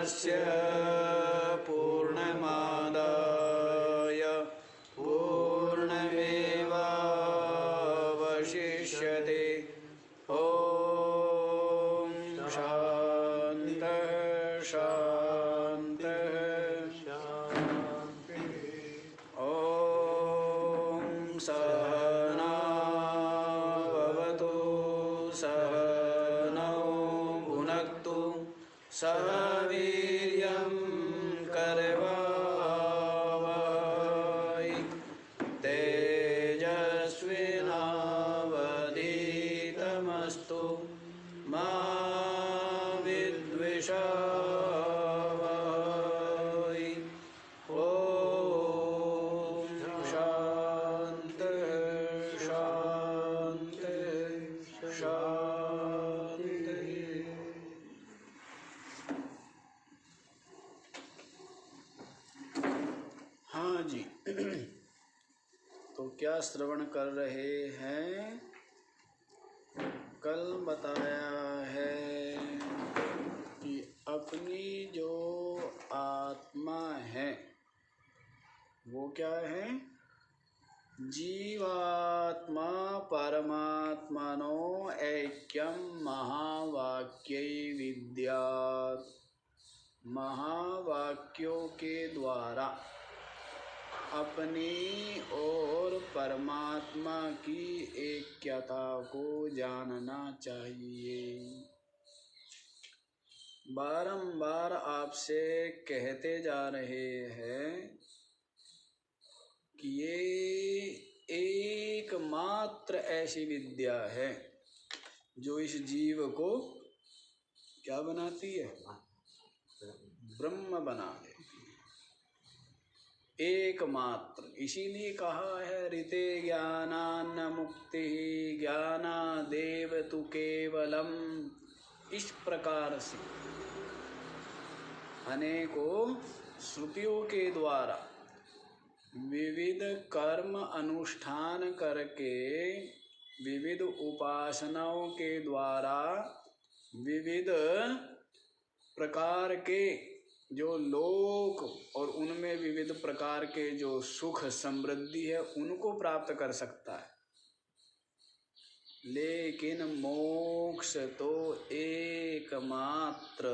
पूर्णस्य पूर्णमादाय पूर्णमेवावशिष्यते। ॐ शान्तः शान्तः ॐ सहना भवतु सहनौ भुनक्तु सह वीर्यं करवावहै तेजस्विनावधीतमस्तु मा विद्विषावहै। ॐ शान्तः शान्तः शान्तः। हाँ जी, तो क्या श्रवण कर रहे हैं? कल बताया है कि अपनी जो आत्मा है वो क्या है? जीवात्मा परमात्मनो ऐक्यम महावाक्यै विद्यात्। महावाक्यों के द्वारा अपनी और परमात्मा की ऐक्यता को जानना चाहिए। बारंबार आपसे कहते जा रहे हैं कि ये एकमात्र ऐसी विद्या है जो इस जीव को क्या बनाती है? ब्रह्म बना देती है। एकमात्र, इसीलिए कहा है ऋते ज्ञानान्न मुक्ति ज्ञानादेव तु केवलम। इस प्रकार से अनेकों श्रुतियों के द्वारा विविध कर्म अनुष्ठान करके विविध उपासनाओं के द्वारा विविध प्रकार के जो लोक और उनमें विविध प्रकार के जो सुख समृद्धि है उनको प्राप्त कर सकता है। लेकिन मोक्ष तो एकमात्र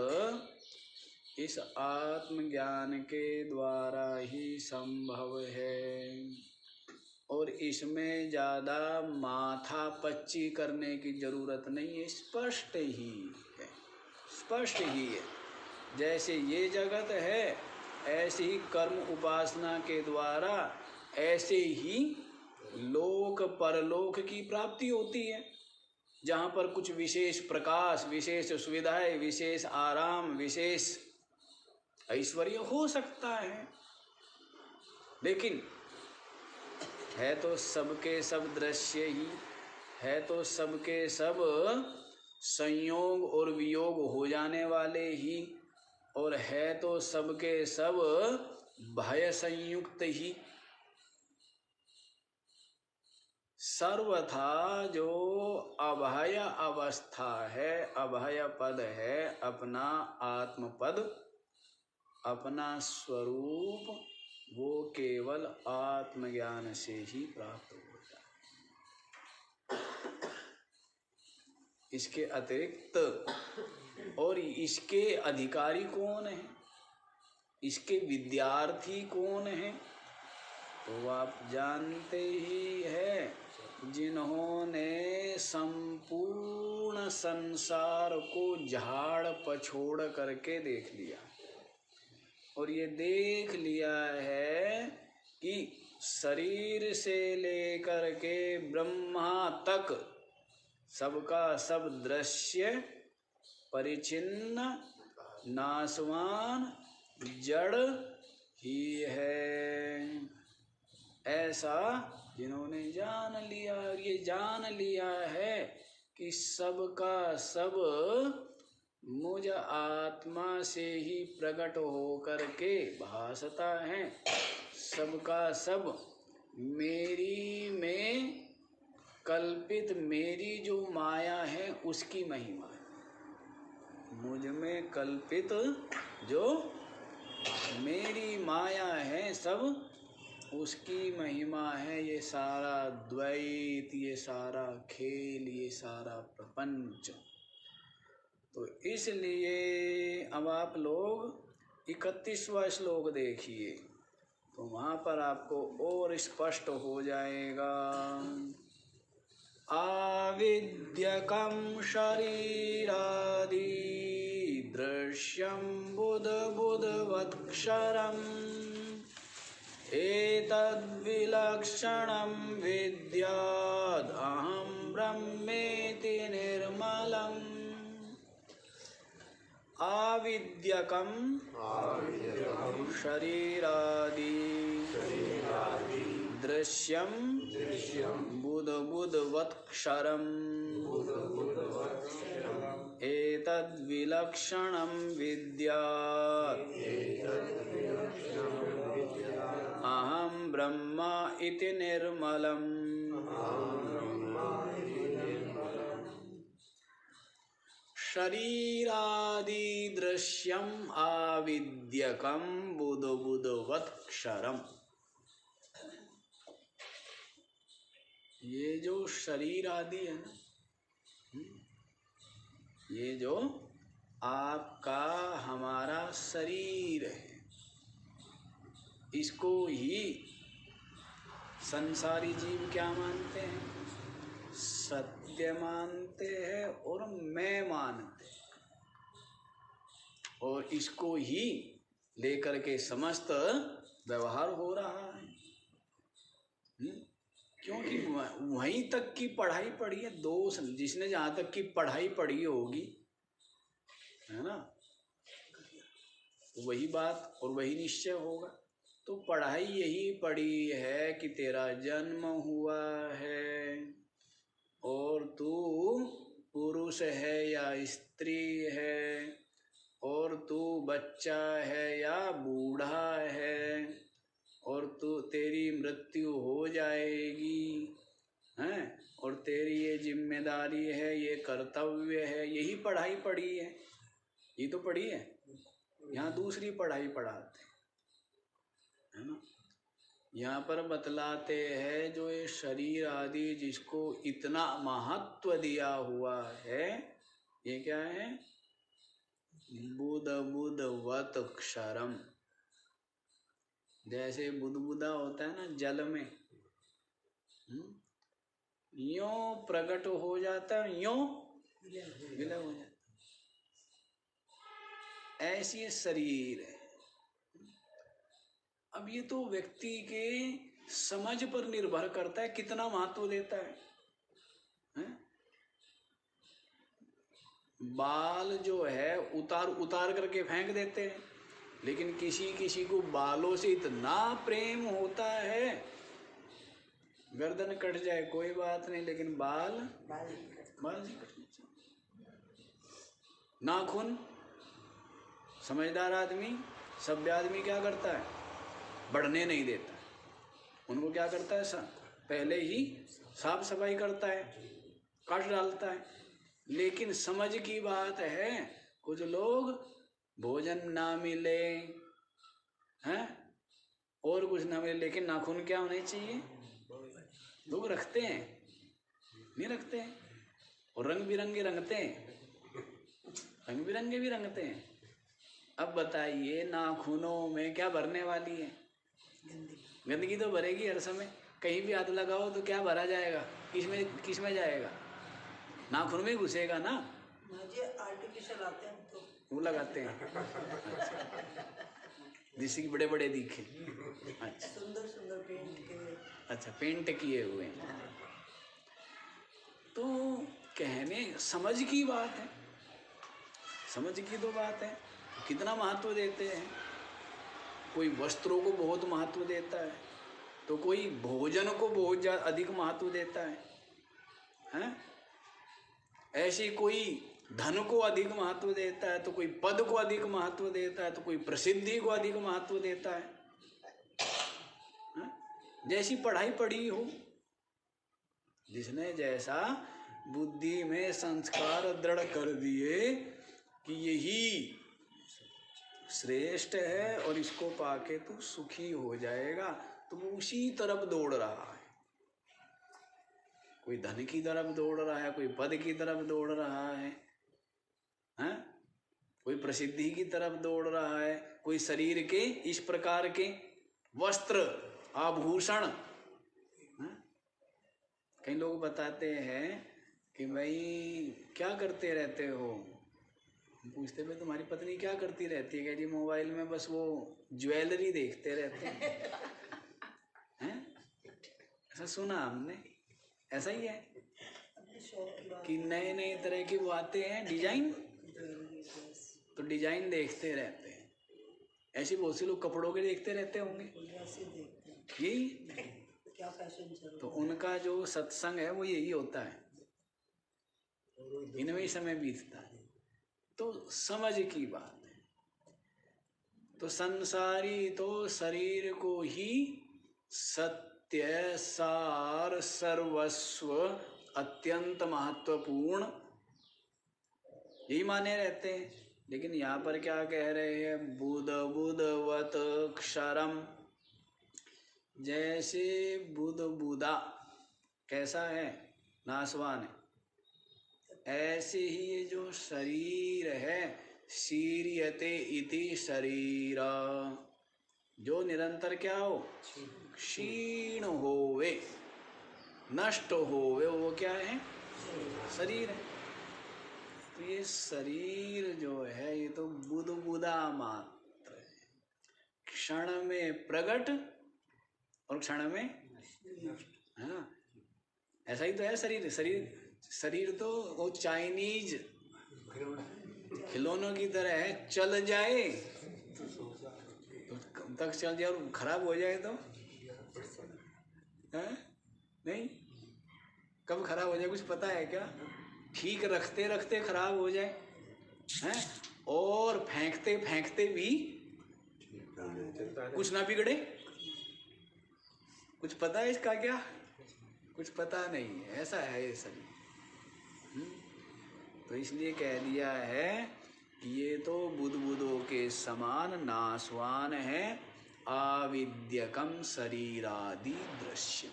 इस आत्मज्ञान के द्वारा ही संभव है और इसमें ज़्यादा माथा पच्ची करने की जरूरत नहीं है। स्पष्ट ही है, स्पष्ट ही है। जैसे ये जगत है ऐसे ही कर्म उपासना के द्वारा ऐसे ही लोक परलोक की प्राप्ति होती है, जहाँ पर कुछ विशेष प्रकाश, विशेष सुविधाएं, विशेष आराम, विशेष ऐश्वर्य हो सकता है। लेकिन है तो सबके सब दृश्य ही है, तो सबके सब संयोग और वियोग हो जाने वाले ही, और है तो सबके सब भय संयुक्त ही। सर्वथा जो अभय अवस्था है, अभय पद है, अपना आत्मपद, अपना स्वरूप, वो केवल आत्मज्ञान से ही प्राप्त होता है। इसके अतिरिक्त और इसके अधिकारी कौन है, इसके विद्यार्थी कौन है, तो आप जानते ही हैं। जिन्होंने संपूर्ण संसार को झाड़ पछोड़ करके देख लिया और ये देख लिया है कि शरीर से लेकर के ब्रह्मा तक सबका सब दृश्य परिचिन्न नाशवान जड़ ही है। ऐसा जिन्होंने जान लिया, और ये जान लिया है कि सबका सब मुझ आत्मा से ही प्रकट होकर के भासता है, सबका सब मेरी में कल्पित मेरी जो माया है उसकी महिमा है, मुझ में कल्पित जो मेरी माया है सब उसकी महिमा है। ये सारा द्वैत, ये सारा खेल, ये सारा प्रपंच। तो इसलिए अब आप लोग 31वां श्लोक देखिए, तो वहाँ पर आपको और स्पष्ट हो जाएगा। आविद्यकं शरीरादि दृश्यं बुद्बुद्वत्क्षरम् एतद्विलक्षणं विद्याद् अहं ब्रह्मेति निर्मलम्। आविद्यकं शरीरादि दृश्यं बुद्बुद्वत्क्षरम् एतद्विलक्षणं विद्यात् अहं ब्रह्म इति निर्मलम्। शरीरादि दृश्यम आविद्यकम बुद्बुद्वत्क्षरम्। ये जो शरीर आदि है ना, ये जो आपका हमारा शरीर है, इसको ही संसारी जीव क्या मानते हैं? सत्य मानते हैं और मैं मानते हैं, और इसको ही लेकर के समस्त व्यवहार हो रहा है। क्योंकि वहीं तक की पढ़ाई पढ़ी है, दोष जिसने जहाँ तक की पढ़ाई पढ़ी होगी, है ना, वही बात और वही निश्चय होगा। तो पढ़ाई यही पढ़ी है कि तेरा जन्म हुआ है और तू पुरुष है या स्त्री है, और तू बच्चा है या बूढ़ा है, और तू तेरी मृत्यु हो जाएगी, हैं, और तेरी ये जिम्मेदारी है, ये कर्तव्य है। यही पढ़ाई पढ़ी है, ये तो पढ़ी है। यहाँ दूसरी पढ़ाई पढ़ाते है ना। यहाँ पर बतलाते हैं जो ये शरीर आदि जिसको इतना महत्व दिया हुआ है, ये क्या है? बुद्बुद्वत् क्षरम। जैसे बुदबुदा होता है ना जल में, यों प्रकट हो जाता है, यों विलय हो जाता है। ऐसी ये शरीर है। अब ये तो व्यक्ति के समझ पर निर्भर करता है कितना महत्व देता है, हैं? बाल जो है उतार उतार करके फेंक देते हैं, लेकिन किसी किसी को बालों से इतना प्रेम होता है, गर्दन कट जाए कोई बात नहीं, लेकिन बाल नहीं कटने चाहिए। नाखून, समझदार आदमी, सभ्य आदमी क्या करता है? बढ़ने नहीं देता। उनको क्या करता है? पहले ही साफ सफाई करता है, काट डालता है। लेकिन समझ की बात है, कुछ लोग भोजन ना मिले, हैं, और कुछ ना मिले, लेकिन नाखून क्या होने चाहिए? लोग रखते हैं, नहीं रखते हैं, और रंग बिरंगे रंगते हैं, रंग बिरंगे भी रंगते हैं। अब बताइए नाखूनों में क्या भरने वाली है? गंदगी तो भरेगी हर समय। कहीं भी हाथ लगाओ तो क्या भरा जाएगा? किसमें जाएगा? नाखून में घुसेगा ना। मुझे आर्टिफिशियल आते हैं तो वो लगाते हैं, जिससे कि बड़े बड़े दिखे। अच्छा, सुंदर सुंदर पेंट के। अच्छा, पेंट किए हुए हैं। तो कहने समझ की बात है, समझ की तो बात है। कितना महत्व देते हैं। कोई वस्त्रों को बहुत महत्व देता है, तो कोई भोजन को बहुत अधिक महत्व देता है, हैं? ऐसे कोई धन को अधिक महत्व देता है, तो कोई पद को अधिक महत्व देता है, तो कोई प्रसिद्धि को अधिक महत्व देता है, हैं? जैसी पढ़ाई पढ़ी हो, जिसने जैसा बुद्धि में संस्कार दृढ़ कर दिए कि यही श्रेष्ठ है और इसको पाके तू सुखी हो जाएगा, तो वो उसी तरफ दौड़ रहा है। कोई धन की तरफ दौड़ रहा है, कोई पद की तरफ दौड़ रहा है, हैं? कोई प्रसिद्धि की तरफ दौड़ रहा है, कोई शरीर के इस प्रकार के वस्त्र आभूषण। कई लोग बताते हैं कि भाई क्या करते रहते हो, पूछते भाई तुम्हारी पत्नी क्या करती रहती है, जी मोबाइल में बस वो ज्वेलरी देखते रहते हैं। ऐसा सुना हमने, ऐसा ही है कि नए नए तरह की वो आते हैं डिजाइन, तो डिजाइन देखते रहते हैं। ऐसे बहुत से लोग कपड़ों के देखते रहते होंगे यही, क्या फैशन चल रहा है। तो उनका जो सत्संग है वो यही होता है, इनमें ही समय बीतता है। तो समझ की बात है। तो संसारी तो शरीर को ही सत्य सार सर्वस्व अत्यंत महत्वपूर्ण यही माने रहते हैं। लेकिन यहाँ पर क्या कह रहे हैं, बुध बुधवत क्षरम, जैसे बुध बुधा कैसा है, नासवान है, ऐसे ही ये जो शरीर है, शीर्यते इति शरीर, जो निरंतर क्या हो, क्षीण होवे, नष्ट होवे, वो क्या है, शरीर है। तो ये शरीर जो है ये तो बुध बुधा मात्र है, क्षण में प्रकट और क्षण में, है ना, ऐसा ही तो है शरीर। शरीर तो वो चाइनीज खिलौनों की तरह है, चल जाए तो कब तक चल जाए और खराब हो जाए तो है? नहीं, कब खराब हो जाए कुछ पता है क्या? ठीक रखते रखते खराब हो जाए, हैं? और फेंकते फेंकते भी कुछ ना बिगड़े, कुछ पता है इसका क्या? कुछ पता नहीं है, ऐसा है ये शरीर। तो इसलिए कह दिया है कि ये तो बुधबुधों के समान नासवान है, आविद्यकम शरीरादि दृश्य।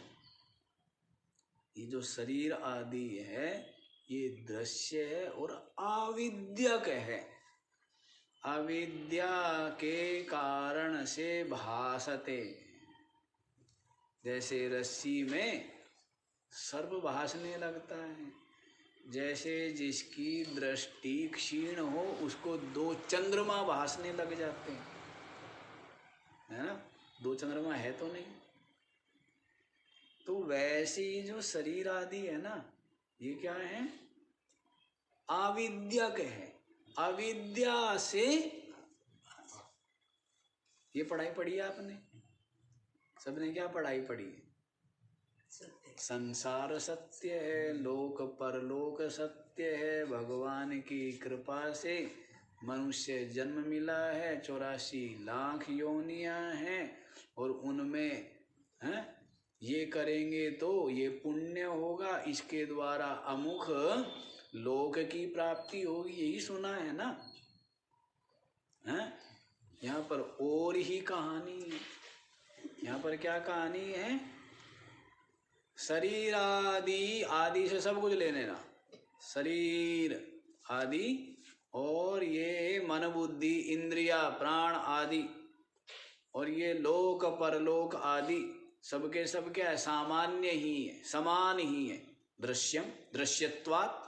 ये जो शरीर आदि है ये दृश्य है और आविद्यक है, अविद्या के कारण से भासते। जैसे रस्सी में सर्प भासने लगता है, जैसे जिसकी दृष्टि क्षीण हो उसको दो चंद्रमा भासने लग जाते हैं, है ना, दो चंद्रमा है तो नहीं। तो वैसे ही जो शरीर आदि है ना, ये क्या है, आविद्यक है, अविद्या से। ये पढ़ाई पढ़ी है आपने, सबने क्या पढ़ाई पढ़ी है? संसार सत्य है, लोक परलोक सत्य है, भगवान की कृपा से मनुष्य जन्म मिला है, 84 लाख योनियां हैं, और उनमें हैं ये करेंगे तो ये पुण्य होगा, इसके द्वारा अमुख लोक की प्राप्ति होगी, यही सुना है ना। हैं? यहाँ पर और ही कहानी है। यहाँ पर क्या कहानी है? शरीर आदि, आदि से सब कुछ ले लेना, शरीर आदि और ये मन बुद्धि इंद्रिया प्राण आदि और ये लोक परलोक आदि सबके सब क्या है, सामान्य ही है, समान ही है। दृश्यम दृश्यत्वात्,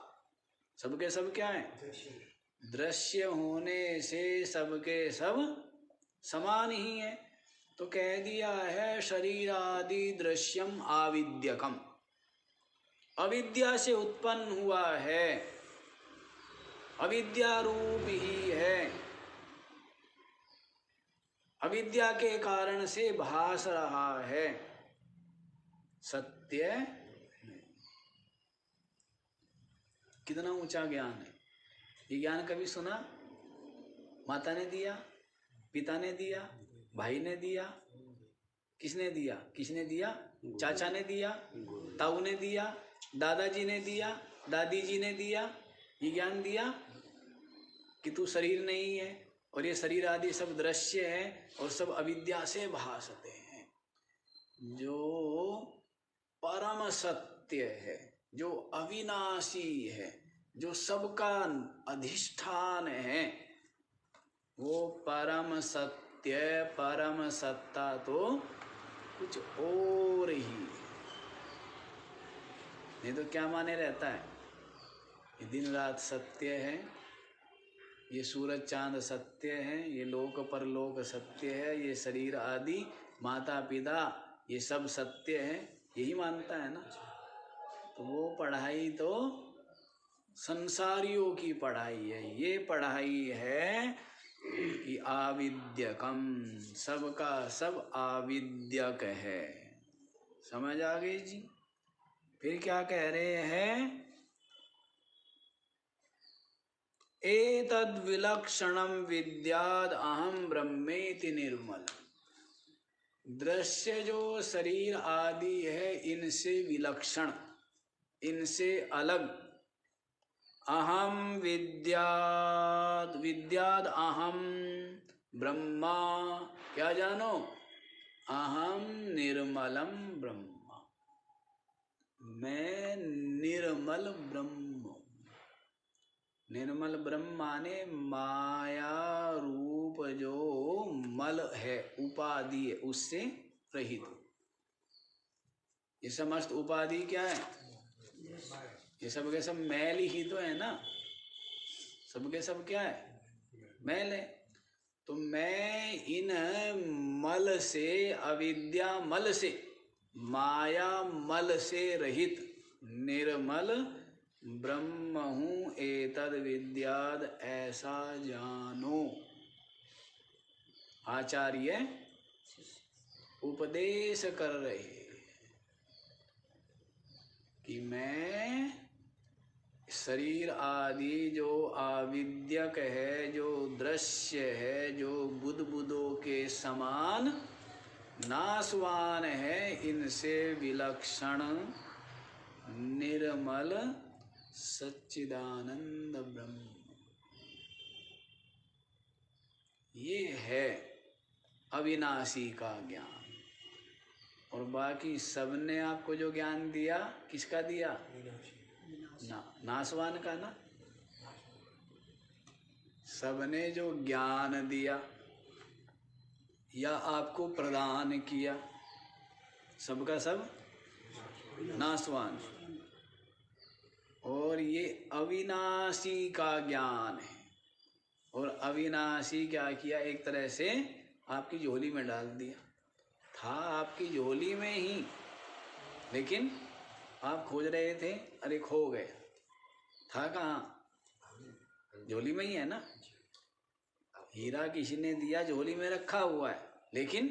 सबके सब क्या है, दृश्य होने से सबके सब समान ही है। तो कह दिया है शरीर आदि दृश्यम आविद्यकम, अविद्या से उत्पन्न हुआ है, अविद्या रूप ही है, अविद्या के कारण से भास रहा है, सत्य नहीं। कितना ऊंचा ज्ञान है ये। ज्ञान कभी सुना? माता ने दिया, पिता ने दिया, भाई ने दिया, किसने दिया? किसने दिया? चाचा ने दिया, ताऊ ने दिया, दादाजी ने दिया, दादी जी ने दिया। ये ज्ञान दिया कि तू शरीर नहीं है, और ये शरीर आदि सब दृश्य है और सब अविद्या से भासते हैं। जो परम सत्य है, जो अविनाशी है, जो सबका अधिष्ठान है, वो परम सत्य परम सत्ता तो कुछ और ही है। नहीं तो क्या माने रहता है? ये दिन रात सत्य है, ये सूरज चांद सत्य है, ये लोक परलोक सत्य है, ये शरीर आदि माता पिता ये सब सत्य है, यही मानता है ना। तो वो पढ़ाई तो संसारियों की पढ़ाई है। ये पढ़ाई है कि आविद्यकम, सबका सब आविद्यक है। समझ आ गई जी? फिर क्या कह रहे हैं? एतद् विलक्षणम विद्याद अहम ब्रह्मेति निर्मल। दृश्य जो शरीर आदि है इनसे विलक्षण, इनसे अलग, अहम विद्याद, विद्याद अहम ब्रह्मा, क्या जानो? अहम निर्मलम ब्रह्मा, मैं निर्मल ब्रह्म। निर्मल ब्रह्म माने माया रूप जो मल है, उपाधि है, उससे रहित। ये समस्त उपाधि क्या है? ये सब के सब मैल ही तो है ना। सबके सब क्या है? मैल है। तो मैं इन मल से, अविद्या मल से, माया मल से रहित निर्मल ब्रह्म हूँ। एतद विद्याद, ऐसा जानो। आचार्य उपदेश कर रहे कि मैं शरीर आदि जो आविद्यक है, जो दृश्य है, जो बुद्बुदों के समान नाशवान है, इनसे विलक्षण निर्मल सच्चिदानंद ब्रह्म, ये है अविनाशी का ज्ञान। और बाकी सबने आपको जो ज्ञान दिया, किसका दिया? नासवान का ना। सबने जो ज्ञान दिया या आपको प्रदान किया, सबका सब नासवान। और ये अविनाशी का ज्ञान है। और अविनाशी क्या किया? एक तरह से आपकी झोली में डाल दिया। था आपकी झोली में ही, लेकिन आप खोज रहे थे, अरे खो गए। था कहाँ? झोली में ही है ना। हीरा किसी ने दिया, झोली में रखा हुआ है, लेकिन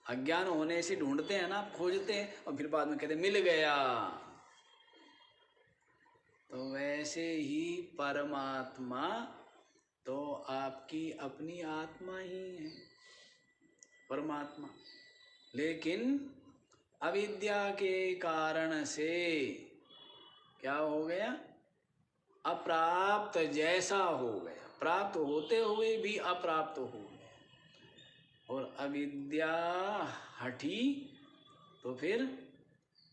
अज्ञान होने से ढूंढते हैं ना, आप खोजते हैं और फिर बाद में कहते मिल गया। तो वैसे ही परमात्मा तो आपकी अपनी आत्मा ही है, परमात्मा। लेकिन अविद्या के कारण से क्या हो गया? अप्राप्त जैसा हो गया, प्राप्त होते हुए भी अप्राप्त हो गया। और अविद्या हटी तो फिर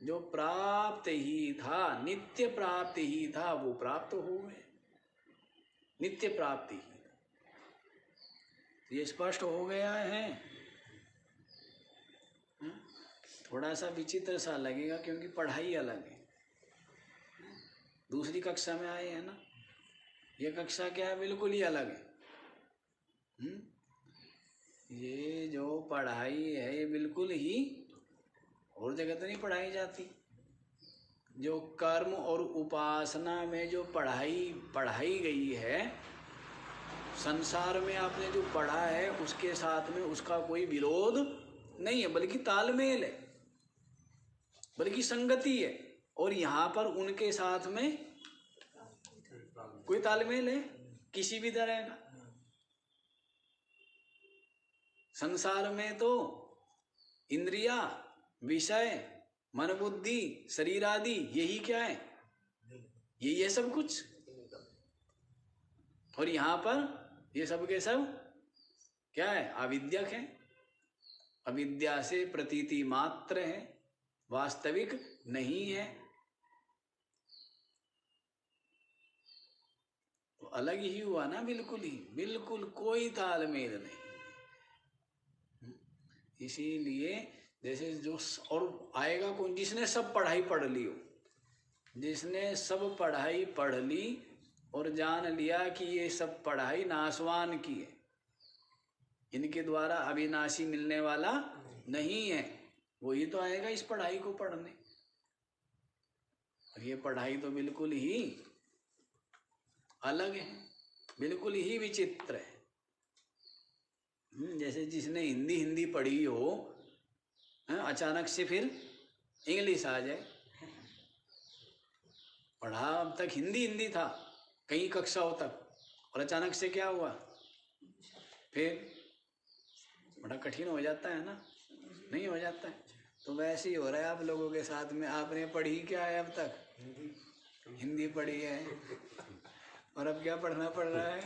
जो प्राप्त ही था, नित्य प्राप्त ही था, वो प्राप्त हो गए, नित्य प्राप्ति ही। ये स्पष्ट हो गया है। थोड़ा सा विचित्र सा लगेगा क्योंकि पढ़ाई अलग है। दूसरी कक्षा में आए हैं ना, ये कक्षा क्या है? बिल्कुल ही अलग है। ये जो पढ़ाई है ये बिल्कुल ही और जगह तो नहीं पढ़ाई जाती। जो कर्म और उपासना में जो पढ़ाई गई है, संसार में आपने जो पढ़ा है उसके साथ में उसका कोई विरोध नहीं है, बल्कि तालमेल है, बल्कि संगति है। और यहाँ पर उनके साथ में कोई तालमेल है किसी भी तरह का? संसार में तो इंद्रिया, विषय, मन, बुद्धि, शरीर आदि, यही क्या है? यही है सब कुछ। और यहाँ पर ये सब के सब क्या है? अविद्यक है, अविद्या से प्रतीति मात्र है, वास्तविक नहीं है। तो अलग ही हुआ ना, बिल्कुल ही, बिल्कुल कोई तालमेल नहीं। इसीलिए जैसे जो और आएगा कौन? जिसने सब पढ़ाई पढ़ ली हो, जिसने सब पढ़ाई पढ़ ली और जान लिया कि ये सब पढ़ाई नाशवान की है, इनके द्वारा अविनाशी मिलने वाला नहीं है, वही तो आएगा इस पढ़ाई को पढ़ने। और ये पढ़ाई तो बिल्कुल ही अलग है, बिल्कुल ही विचित्र है। जैसे जिसने हिंदी पढ़ी हो, अचानक से फिर इंग्लिश आ जाए। पढ़ा अब तक हिंदी था कई कक्षाओं तक, और अचानक से क्या हुआ? फिर बड़ा कठिन हो जाता है ना, नहीं हो जाता है? तो वैसे ही हो रहा है आप लोगों के साथ में। आपने पढ़ी क्या है अब तक? हिंदी पढ़ी है, और अब क्या पढ़ना पड़ रहा है?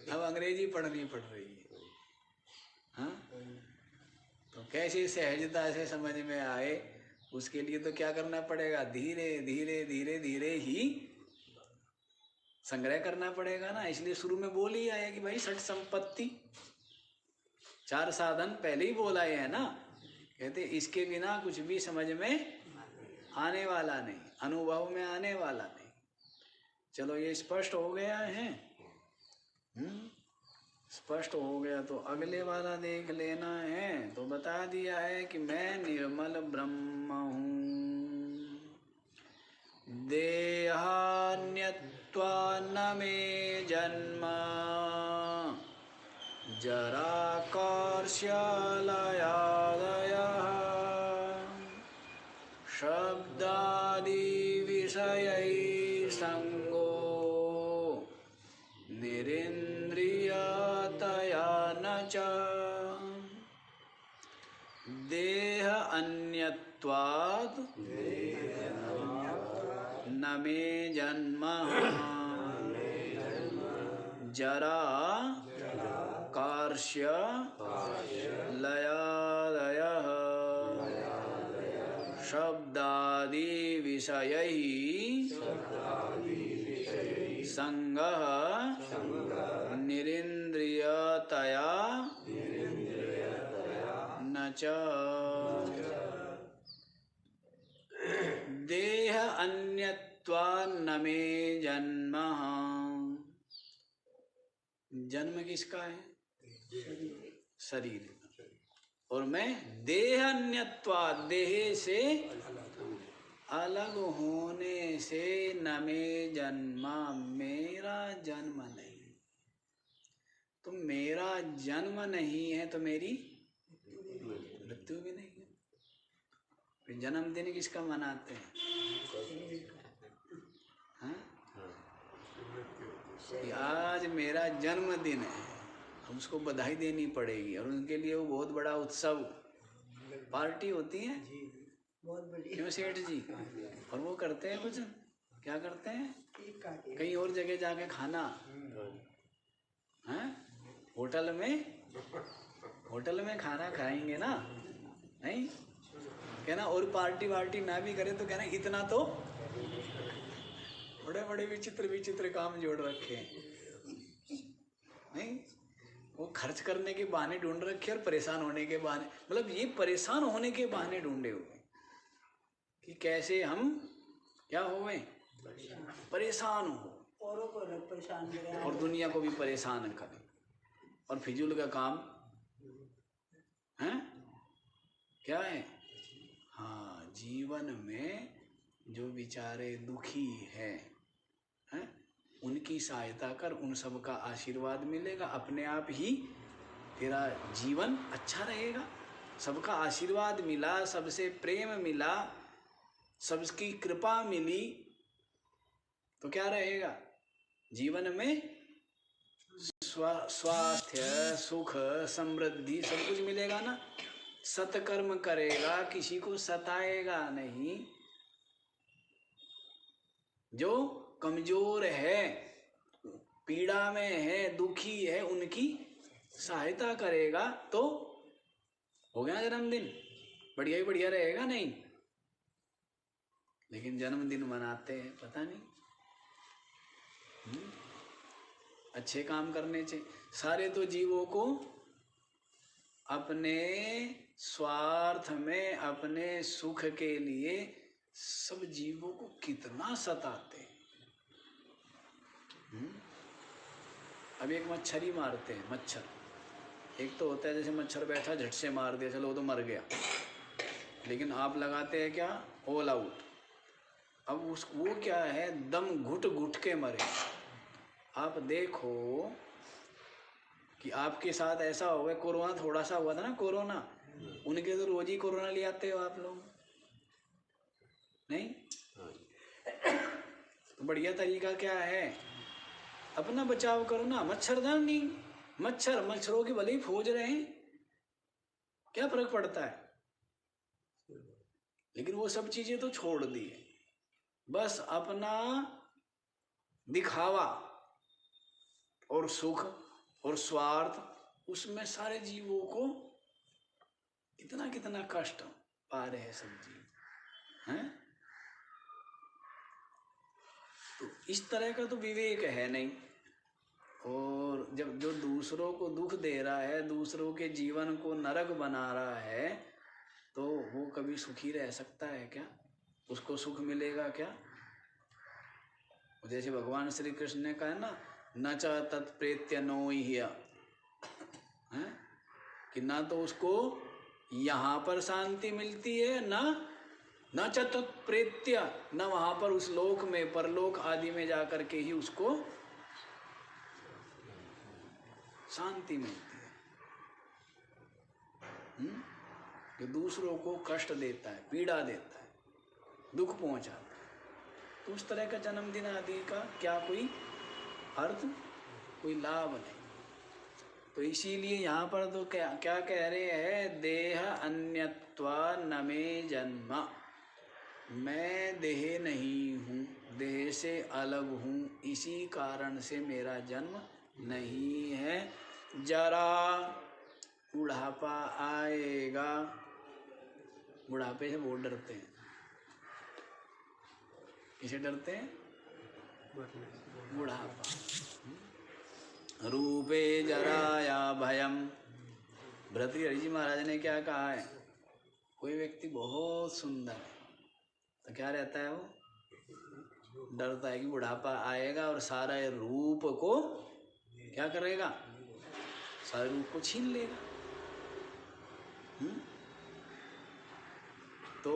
अब अंग्रेजी पढ़नी पड़ रही है। हाँ, तो कैसी सहजता से समझ में आए, उसके लिए तो क्या करना पड़ेगा? धीरे धीरे धीरे धीरे ही संग्रह करना पड़ेगा ना। इसलिए शुरू में बोल ही आया कि भाई षट संपत्ति, 4 साधन पहले ही बोला है ना। कहते इसके बिना कुछ भी समझ में आने वाला नहीं, अनुभव में आने वाला नहीं। चलो ये स्पष्ट हो गया है। स्पष्ट हो गया तो अगले वाला देख लेना है। तो बता दिया है कि मैं निर्मल ब्रह्म हूँ, देहान्यत्वा न मे जन्म जरा कर्ष्यालयादयः शब्दादि विषयै संगो निरिन्द्रियतया न च देह अन्यत्वात् न मे जन्म जरा कार्ष्य लयादयः शब्दादि विषयैः संगः निरिन्द्रियतया न च देह अन्यत्वा न मे जन्म। जन्म किसका है? शरीर। और मैं देह अन्यत्वा, देह से अलग होने से न मे जन्म, मेरा जन्म नहीं। तो मेरा जन्म नहीं है तो मेरी मृत्यु भी नहीं है। फिर जन्मदिन किसका मनाते हैं? हाँ? आज मेरा जन्मदिन है, हम उसको बधाई देनी पड़ेगी, और उनके लिए वो बहुत बड़ा उत्सव, पार्टी होती है। बहुत बड़ी। क्यों सेठ जी? और वो करते हैं कुछ, क्या करते हैं? कहीं और जगह जाके खाना, हैं? होटल में खाना खाएंगे ना, नहीं? कहना और पार्टी ना भी करे तो कहना इतना तो, बड़े बड़े विचित्र काम जोड़ रखे हैं, नहीं? वो खर्च करने के बहाने ढूंढ रखे और परेशान होने के बहाने, मतलब ये परेशान होने के बहाने ढूंढे हुए कि कैसे हम क्या होवे, परेशान हो, औरों को परेशान करें और दुनिया को भी परेशान करें, और फिजूल का काम है क्या है? हाँ, जीवन में जो बेचारे दुखी हैं, उनकी सहायता कर, उन सब का आशीर्वाद मिलेगा, अपने आप ही तेरा जीवन अच्छा रहेगा। सबका आशीर्वाद मिला, सबसे प्रेम मिला, सबकी कृपा मिली, तो क्या रहेगा जीवन में? स्वास्थ्य, सुख, समृद्धि, सब कुछ मिलेगा ना। सत्कर्म करेगा, किसी को सताएगा नहीं। जो कमजोर है पीड़ा में है, दुखी है, उनकी सहायता करेगा तो हो गया जन्मदिन, बढ़िया ही बढ़िया रहेगा नहीं। लेकिन जन्मदिन मनाते हैं पता नहीं। अच्छे काम करने चाहिए। सारे तो जीवों को अपने स्वार्थ में, अपने सुख के लिए सब जीवों को कितना सताते हैं। अब एक मच्छर ही मारते हैं, मच्छर एक तो होता है जैसे मच्छर बैठा झट से मार दिया, चलो वो तो मर गया। लेकिन आप लगाते हैं क्या, ऑल आउट। अब उस वो क्या है, दम घुट घुट के मरे। आप देखो कि आपके साथ ऐसा हो गया, कोरोना थोड़ा सा हुआ था ना, कोरोना, उनके तो रोज ही कोरोना ले आते हो आप लोग, नहीं? तो बढ़िया तरीका क्या है, अपना बचाव करो ना। मच्छरदानी, मच्छरों की भले ही फौज रहे हैं, क्या फर्क पड़ता है। लेकिन वो सब चीजें तो छोड़ दी, बस अपना दिखावा और सुख और स्वार्थ, उसमें सारे जीवों को कितना कितना कष्ट पा रहे हैं सब जीव हैं। तो इस तरह का तो विवेक है नहीं। और जब जो दूसरों को दुख दे रहा है, दूसरों के जीवन को नरक बना रहा है, तो वो कभी सुखी रह सकता है क्या? उसको सुख मिलेगा क्या? जैसे भगवान श्री कृष्ण ने कहा ना, न च तत्प्रेत्य नो ह्य, कि ना तो उसको यहाँ पर शांति मिलती है, न च तत्प्रेत्य, न वहां पर उस लोक में, परलोक आदि में जाकर के ही उसको शांति मिलती है। जो दूसरों को कष्ट देता है, पीड़ा देता है, दुख पहुंचाता है, तो उस तरह का जन्मदिन आदि का क्या कोई अर्थ, कोई लाभ नहीं। तो इसीलिए यहाँ पर तो क्या क्या कह रहे हैं, देह अन्यत्वा न मे जन्म, मैं देह नहीं हूँ, देह से अलग हूँ, इसी कारण से मेरा जन्म नहीं है। जरा, बुढ़ापा आएगा, बुढ़ापे से बहुत डरते हैं। किसे डरते हैं? बुढ़ापा। रूपे जराया भयम। भर्तृहरि जी महाराज ने क्या कहा है, कोई व्यक्ति बहुत सुंदर है तो क्या रहता है, वो डरता है कि बुढ़ापा आएगा और सारा रूप को क्या करेगा, सारे रूप को छीन लेगा। तो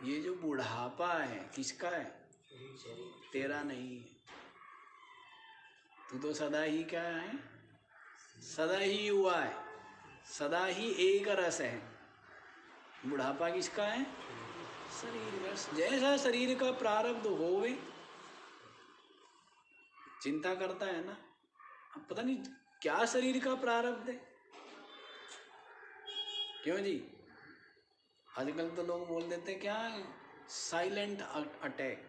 ये जो बुढ़ापा है किसका है? तेरा नहीं है। तू तो सदा ही क्या है, सदा ही हुआ है, सदा ही एक रस है। बुढ़ापा किसका है? शरीर रस। जैसा शरीर का प्रारब्ध होवे, चिंता करता है ना, अब पता नहीं क्या शरीर का प्रारब्ध है। क्यों जी, आजकल तो लोग बोल देते क्या, साइलेंट अटैक।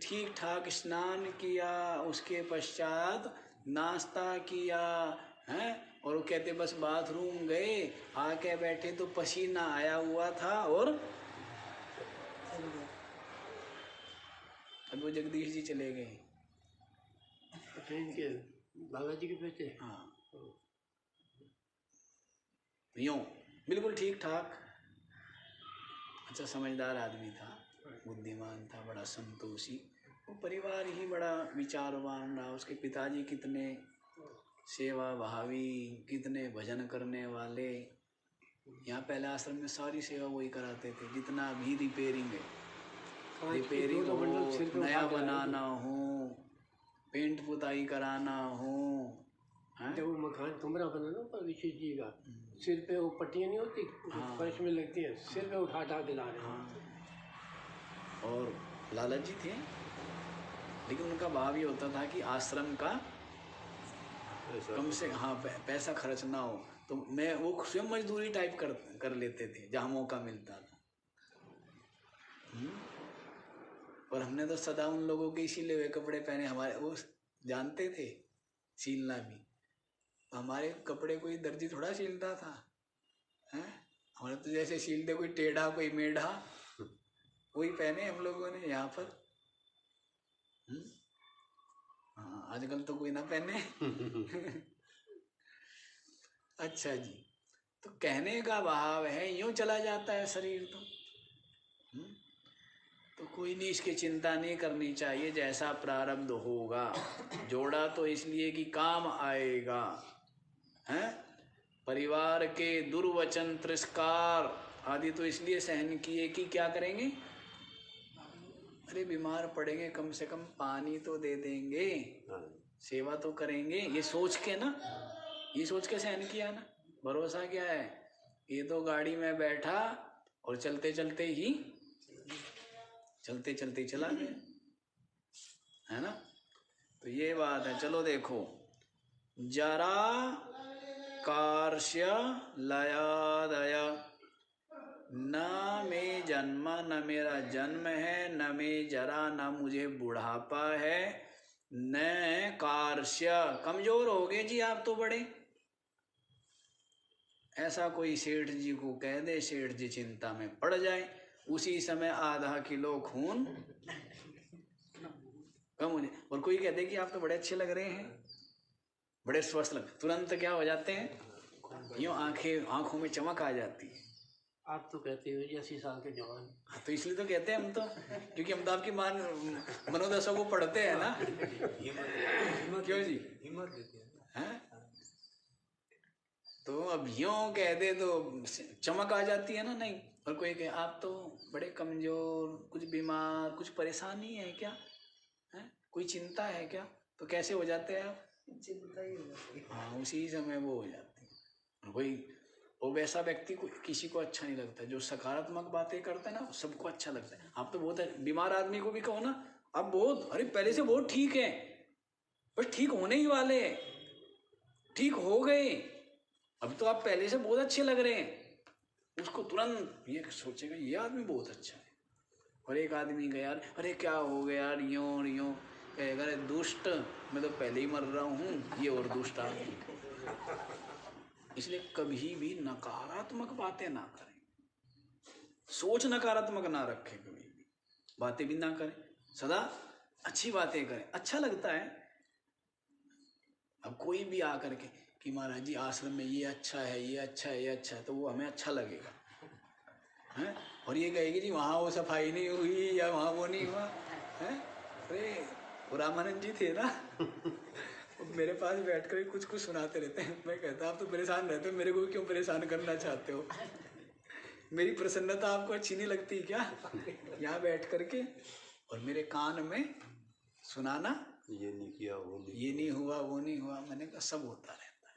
ठीक ठाक स्नान किया, उसके पश्चात नाश्ता किया है, और वो कहते बस बाथरूम गए, आके बैठे तो पसीना आया हुआ था और अब वो जगदीश जी चले गए, बालाजी के बेटे। हाँ, यूं बिल्कुल ठीक ठाक, अच्छा समझदार आदमी था, बुद्धिमान था, बड़ा संतोषी। वो परिवार ही बड़ा विचारवान रहा। उसके पिताजी कितने सेवा भावी, कितने भजन करने वाले। यहाँ पहले आश्रम में सारी सेवा वही कराते थे, जितना भी रिपेयरिंग है, रिपेयरिंग हो, नया बनाना हो, पेंट पुताई कराना हो। जब वो मकान कमरा बना ना पर विशेष जी का, सिर पे वो पट्टियाँ नहीं होती, हाँ, फर्श में लगती है, सिर पे उठा के ला रहे हैं। हाँ। और लालच जी थे, लेकिन उनका भाव ये होता था कि आश्रम का कम से हाँ पैसा खर्च ना हो, तो मैं वो स्वयं मजदूरी टाइप कर लेते थे जहाँ मौका मिलता था। और हमने तो सदा उन लोगों के सिले हुए कपड़े पहने, हमारे वो जानते थे सिलना भी। हमारे कपड़े कोई दर्जी थोड़ा सिलता था, हैं? हमारे तो जैसे सिलते कोई टेढ़ा कोई मेढ़ा, वही पहने हम लोगों ने यहाँ पर। हाँ, आजकल तो कोई ना पहने। अच्छा जी, तो कहने का भाव है यूं चला जाता है शरीर तो कोई नहीं, इसकी चिंता नहीं करनी चाहिए, जैसा प्रारब्ध होगा। जोड़ा तो इसलिए कि काम आएगा, हैं? परिवार के दुर्वचन तिरस्कार आदि तो इसलिए सहन किए कि क्या करेंगे, अरे बीमार पड़ेंगे कम से कम पानी तो दे देंगे, सेवा तो करेंगे, ये सोच के ना, ये सोच के सहन किया ना। भरोसा क्या है, ये तो गाड़ी में बैठा और चलते चलते ही चला गया, है ना। तो ये बात है। चलो देखो, जरा कार्श्य लयादय, न में जन्म, न मेरा जन्म है, न में जरा, न मुझे बुढ़ापा है, न कार्श्य, कमजोर हो गए जी आप तो बड़े। ऐसा कोई सेठ जी को कह दे, सेठ जी चिंता में पड़ जाए, उसी समय आधा किलो खून कम हो जाए। और कोई कहते कि आप तो बड़े अच्छे लग रहे हैं, बड़े स्वस्थ लग, तुरंत क्या हो जाते हैं, यूं आंखों में चमक आ जाती है। आप तो कहते हो 80 साल के जवान। हाँ, तो इसलिए तो कहते हैं हम तो, क्योंकि हम तो आपकी मनोदशा को पढ़ते हैं ना। क्यों जी, हिम्मत देते हैं। तो अब यूं कह दे तो चमक आ जाती है ना। नहीं, और कोई कहे आप तो बड़े कमजोर, कुछ बीमार, कुछ परेशानी है क्या, है कोई चिंता है क्या, तो कैसे हो जाते हैं आप, चिंता ही हो जाती है। हाँ, उसी समय वो हो जाती है। वही वो वैसा व्यक्ति को किसी को अच्छा नहीं लगता, जो सकारात्मक बातें करता है ना सबको अच्छा लगता है। आप तो बहुत बीमार आदमी को भी कहो ना, आप बहुत, अरे पहले से बहुत ठीक है, बस ठीक होने ही वाले, ठीक हो गए, अब तो आप पहले से बहुत अच्छे लग रहे हैं, उसको तुरंत ये सोचेगा ये आदमी बहुत अच्छा है। और एक आदमी गया यार, अरे क्या हो गया यार, यूं कहेगा, अरे दुष्ट, मैं तो पहले ही मर रहा हूँ, ये और दुष्ट आदमी। इसलिए कभी भी नकारात्मक बातें ना करें, सोच नकारात्मक ना रखें, कभी भी बातें भी ना करें, सदा अच्छी बातें करें, अच्छा लगता है। अब कोई भी आकर के कि महाराज जी आश्रम में ये अच्छा है, ये अच्छा है, ये अच्छा है, तो वो हमें अच्छा लगेगा, हैं? और ये कहेगी जी वहाँ वो सफाई नहीं हुई या वहाँ वो नहीं हुआ, हैं? अरे वो रामानंद जी थे ना, मेरे पास बैठ कर कुछ कुछ सुनाते रहते हैं। मैं कहता आप तो परेशान रहते हो, मेरे को क्यों परेशान करना चाहते हो, मेरी प्रसन्नता आपको अच्छी नहीं लगती क्या, यहाँ बैठ करके और मेरे कान में सुनाना, ये नहीं किया, वो नहीं, ये नहीं हुआ, वो नहीं हुआ। मैंने कहा सब होता रहता है,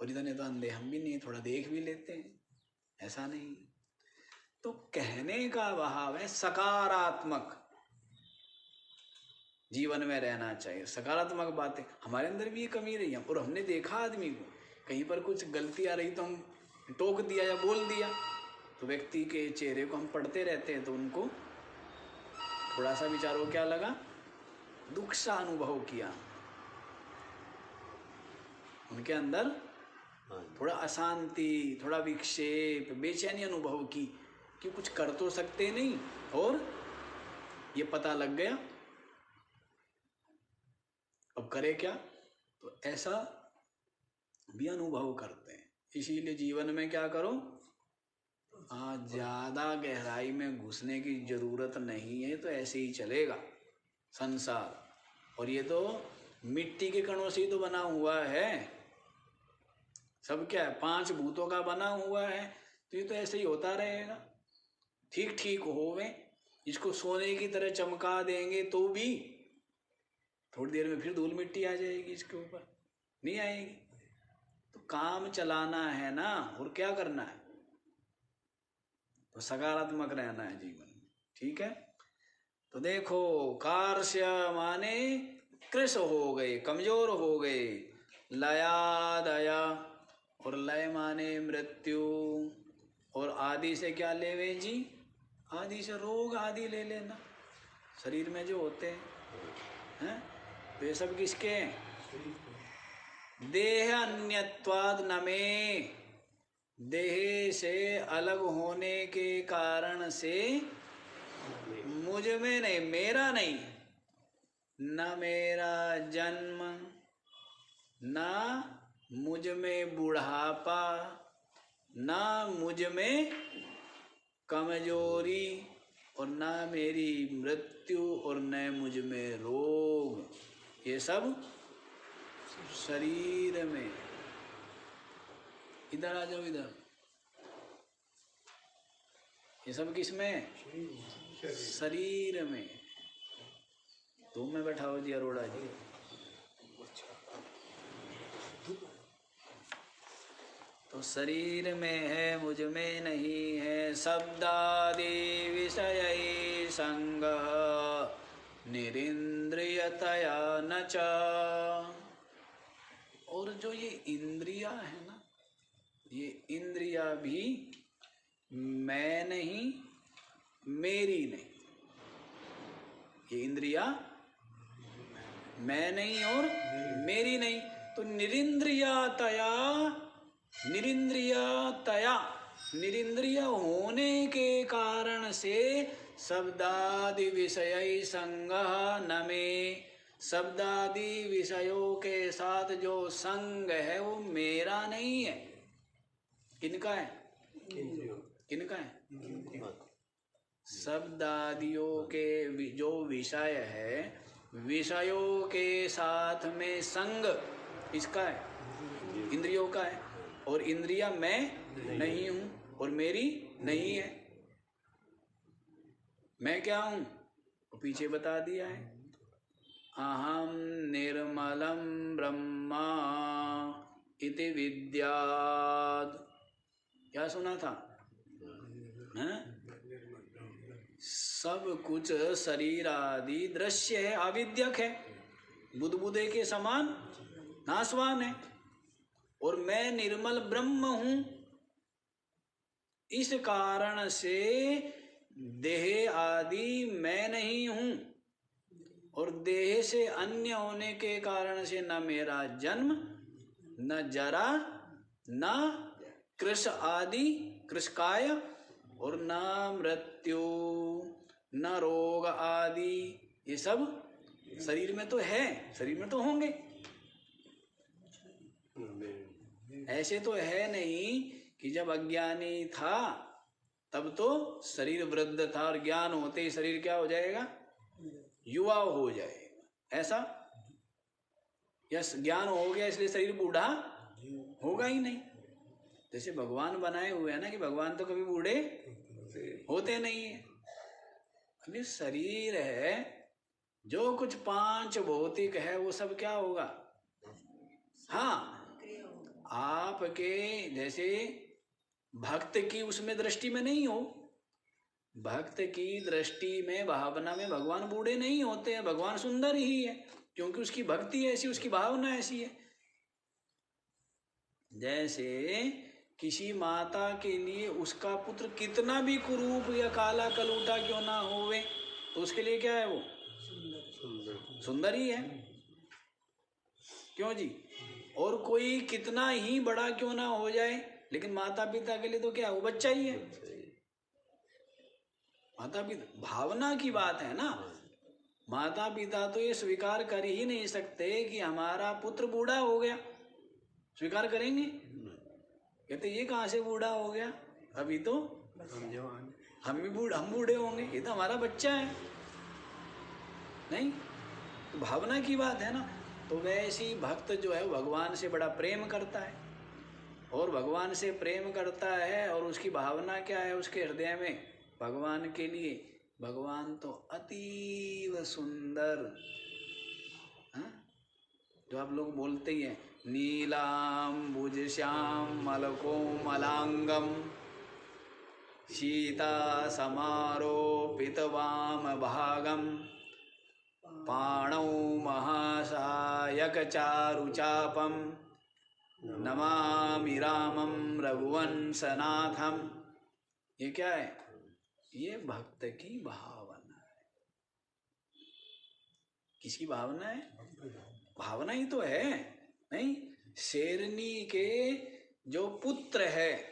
और इतने तो अंधे हम भी नहीं, थोड़ा देख भी लेते हैं, ऐसा नहीं। तो कहने का भाव है सकारात्मक जीवन में रहना चाहिए, सकारात्मक बातें। हमारे अंदर भी ये कमी रही है, और हमने देखा आदमी को कहीं पर कुछ गलती आ रही तो हम टोक दिया या बोल दिया, तो व्यक्ति के चेहरे को हम पढ़ते रहते हैं, तो उनको थोड़ा सा विचारो क्या लगा, दुख सा अनुभव किया, उनके अंदर थोड़ा अशांति, थोड़ा विक्षेप, बेचैनी अनुभव की कि कुछ कर तो सकते नहीं, और ये पता लग गया, अब करे क्या, तो ऐसा भी अनुभव करते हैं। इसीलिए जीवन में क्या करो, ज्यादा गहराई में घुसने की जरूरत नहीं है, तो ऐसे ही चलेगा संसार। और ये तो मिट्टी के कणों से ही तो बना हुआ है, सब क्या है, 5 भूतों का बना हुआ है, तो ये तो ऐसे ही होता रहेगा। ठीक ठीक होवे, इसको सोने की तरह चमका देंगे तो भी थोड़ी देर में फिर धूल मिट्टी आ जाएगी, इसके ऊपर नहीं आएगी। तो काम चलाना है ना, और क्या करना है, तो सकारात्मक रहना है जीवन में, ठीक है। तो देखो, कार्श्य माने कृश हो गए, कमजोर हो गए, लयादया, और लय माने मृत्यु, और आदि से क्या लेवे जी, आदि से रोग आदि ले लेना शरीर में जो होते हैं, तो ये सब किसके हैं? देह अन्यत्वाद न में, देह से अलग होने के कारण से मुझ में नहीं, मेरा नहीं, न मेरा जन्म, न मुझ में बुढ़ापा, न मुझ में कमजोरी, और न मेरी मृत्यु, और न मुझ में रोग। ये सब शरीर में। इधर आ जाओ, इधर। ये सब किस में? शरीर में। तुम में बैठाओ जी अरोड़ा जी। तो शरीर में है, मुझ में नहीं है। शब्दादि विषय संग निरिंद्रियतया न च। और जो ये इंद्रिया है ना, ये इंद्रिया भी मैं नहीं, मेरी नहीं। ये इंद्रिया मैं नहीं और मेरी नहीं। तो निरिंद्रियतया, निरिंद्रियतया, निरिंद्रिय होने के कारण से शब्दादि विषय संग न में, शब्दादि विषयों के साथ जो संग है वो मेरा नहीं है। किनका है? किनका है? शब्दादियों के जो विषय है, विषयों के साथ में संग इसका है, इंद्रियों का है। और इंद्रिया मैं नहीं हूं और मेरी नहीं है। मैं क्या हूं? तो पीछे बता दिया है, अहम निर्मलम ब्रह्मा इति विद्यात्। क्या सुना था? हैं? सब कुछ शरीर आदि दृश्य है, अविद्यक है, बुदबुदे के समान नाशवान है। और मैं निर्मल ब्रह्म हूं। इस कारण से देह आदि मैं नहीं हूं, और देह से अन्य होने के कारण से न मेरा जन्म, न जरा, न कृश आदि कृशकाय, और न मृत्यु, न रोग आदि। ये सब शरीर में तो है, शरीर में तो होंगे। ऐसे तो है नहीं कि जब अज्ञानी था तब तो शरीर वृद्ध था और ज्ञान होते ही शरीर क्या हो जाएगा? युवा हो जाएगा। ऐसा यस, ज्ञान हो गया इसलिए शरीर बूढ़ा होगा ही नहीं। जैसे भगवान बनाए हुए हैं ना कि भगवान तो कभी बूढ़े होते नहीं है। अभी शरीर है, जो कुछ पांच भौतिक है वो सब क्या होगा? हाँ, आपके जैसे भक्त की उसमें दृष्टि में नहीं हो। भक्त की दृष्टि में, भावना में भगवान बूढ़े नहीं होते हैं। भगवान सुंदर ही है, क्योंकि उसकी भक्ति ऐसी, उसकी भावना ऐसी है। जैसे किसी माता के लिए उसका पुत्र कितना भी कुरूप या काला कलूटा क्यों ना होवे, तो उसके लिए क्या है? वो सुंदर ही है। क्यों जी? और कोई कितना ही बड़ा क्यों ना हो जाए, लेकिन माता पिता के लिए तो क्या, वो बच्चा ही है। माता पिता भावना की बात है ना। माता पिता तो ये स्वीकार कर ही नहीं सकते कि हमारा पुत्र बूढ़ा हो गया। स्वीकार करेंगे? कहते ये कहाँ से बूढ़ा हो गया, अभी तो हम बूढ़े होंगे, ये तो हमारा बच्चा है। नहीं, तो भावना की बात है ना। तो वैसी भक्त जो है भगवान से बड़ा प्रेम करता है, और भगवान से प्रेम करता है, और उसकी भावना क्या है उसके हृदय में? भगवान के लिए भगवान तो अतीव सुंदर, जो आप लोग बोलते ही हैं, नीलांबुज श्याम मलकोमलांगम सीता समारोपित वाम भागम पाणौ महासायक चारुचापम नमामि रामं रघुवंशनाथम। ये क्या है? ये भक्त की भावना है। किसकी भावना है? भावना ही तो है। नहीं, शेरनी के जो पुत्र है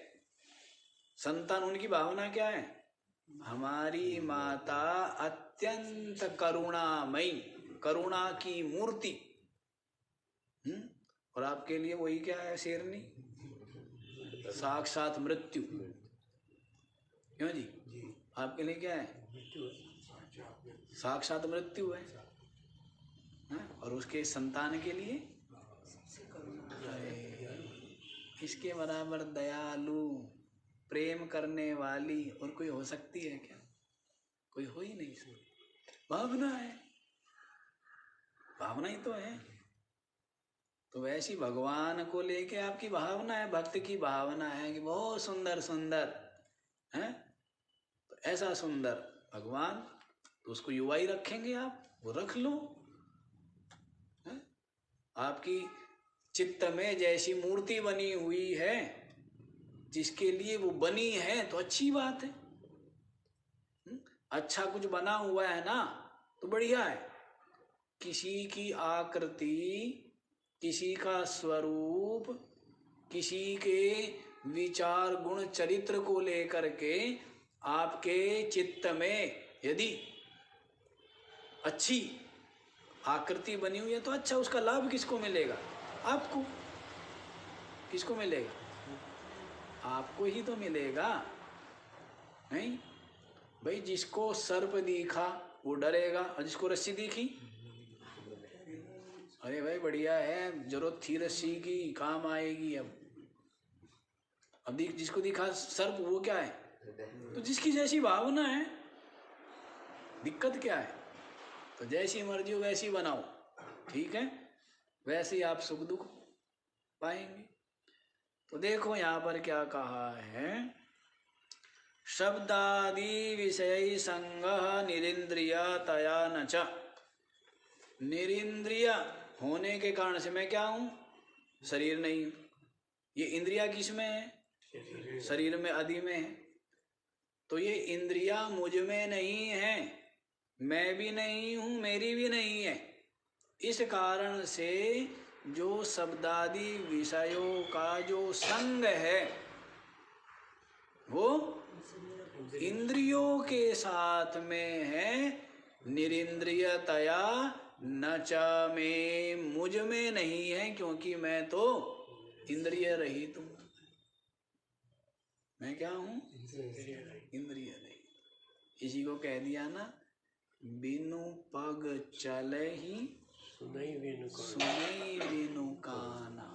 संतान, उनकी भावना क्या है? हमारी माता अत्यंत करुणामयी, करुणा की मूर्ति। और आपके लिए वही क्या है? शेरनी साक्षात मृत्यु। क्यों जी? आपके लिए क्या है? साक्षात मृत्यु है। और उसके संतान के लिए इसके बराबर दयालु, प्रेम करने वाली और कोई हो सकती है क्या? कोई हो ही नहीं सकती। भावना है, भावना ही तो है। तो वैसी भगवान को लेके आपकी भावना है, भक्त की भावना है कि बहुत सुंदर सुंदर है। तो ऐसा सुंदर भगवान, तो उसको युवा ही रखेंगे आप, वो रख लो। है? आपकी चित्त में जैसी मूर्ति बनी हुई है, जिसके लिए वो बनी है, तो अच्छी बात है। अच्छा कुछ बना हुआ है ना, तो बढ़िया है। किसी की आकृति, किसी का स्वरूप, किसी के विचार गुण चरित्र को लेकर के आपके चित्त में यदि अच्छी आकृति बनी हुई है तो अच्छा, उसका लाभ किसको मिलेगा? आपको। किसको मिलेगा? आपको ही तो मिलेगा। नहीं भाई, जिसको सर्प दिखा वो डरेगा, और जिसको रस्सी दिखी, अरे भाई बढ़िया है, जरूरत थी रस्सी की, काम आएगी। अब जिसको दिखा सर्प, वो क्या है? तो जिसकी जैसी भावना है, दिक्कत क्या है? तो जैसी मर्जी हो वैसी बनाओ, ठीक है? वैसे ही आप सुख दुख पाएंगे। तो देखो यहाँ पर क्या कहा है, शब्दादि विषय संग निरिंद्रियतया न च। निरिंद्रिय होने के कारण से मैं क्या हूं? शरीर नहीं हूं। ये इंद्रिया किस में है? शरीर में, आदि में है। तो ये इंद्रिया मुझ में नहीं है, मैं भी नहीं हूं, मेरी भी नहीं है। इस कारण से जो शब्दादि विषयों का जो संग है, वो इंद्रियों के साथ में है। निरिंद्रियतया न च में, मुझ में नहीं है, क्योंकि मैं तो इंद्रिय रहित हूं। मैं क्या हूं? इंद्रिय रहित। इसी को कह दिया ना, बिनु पग चले ही सुनई बिनु काना,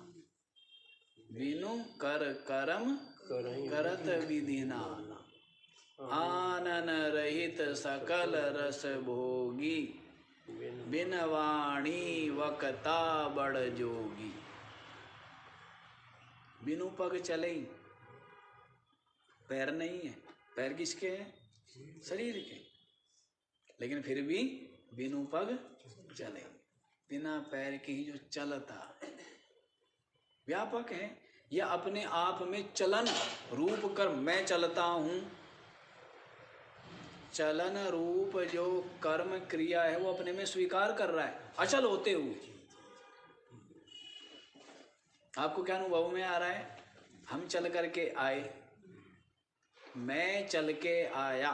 बिनु कर करम करत विधि नाना, आनन रहित सकल रस भोगी, बिन वाणी वक्ता बड़ जोगी। बिनु पग चले, पैर नहीं है। पैर किसके हैं? शरीर के। लेकिन फिर भी बिनु पग चले, बिना पैर के ही जो चलता है, व्यापक है। यह अपने आप में चलन रूप कर मैं चलता हूं, चलन रूप जो कर्म क्रिया है वो अपने में स्वीकार कर रहा है, अचल होते हुए। आपको क्या अनुभव में आ रहा है? हम चल करके आए, मैं चल के आया,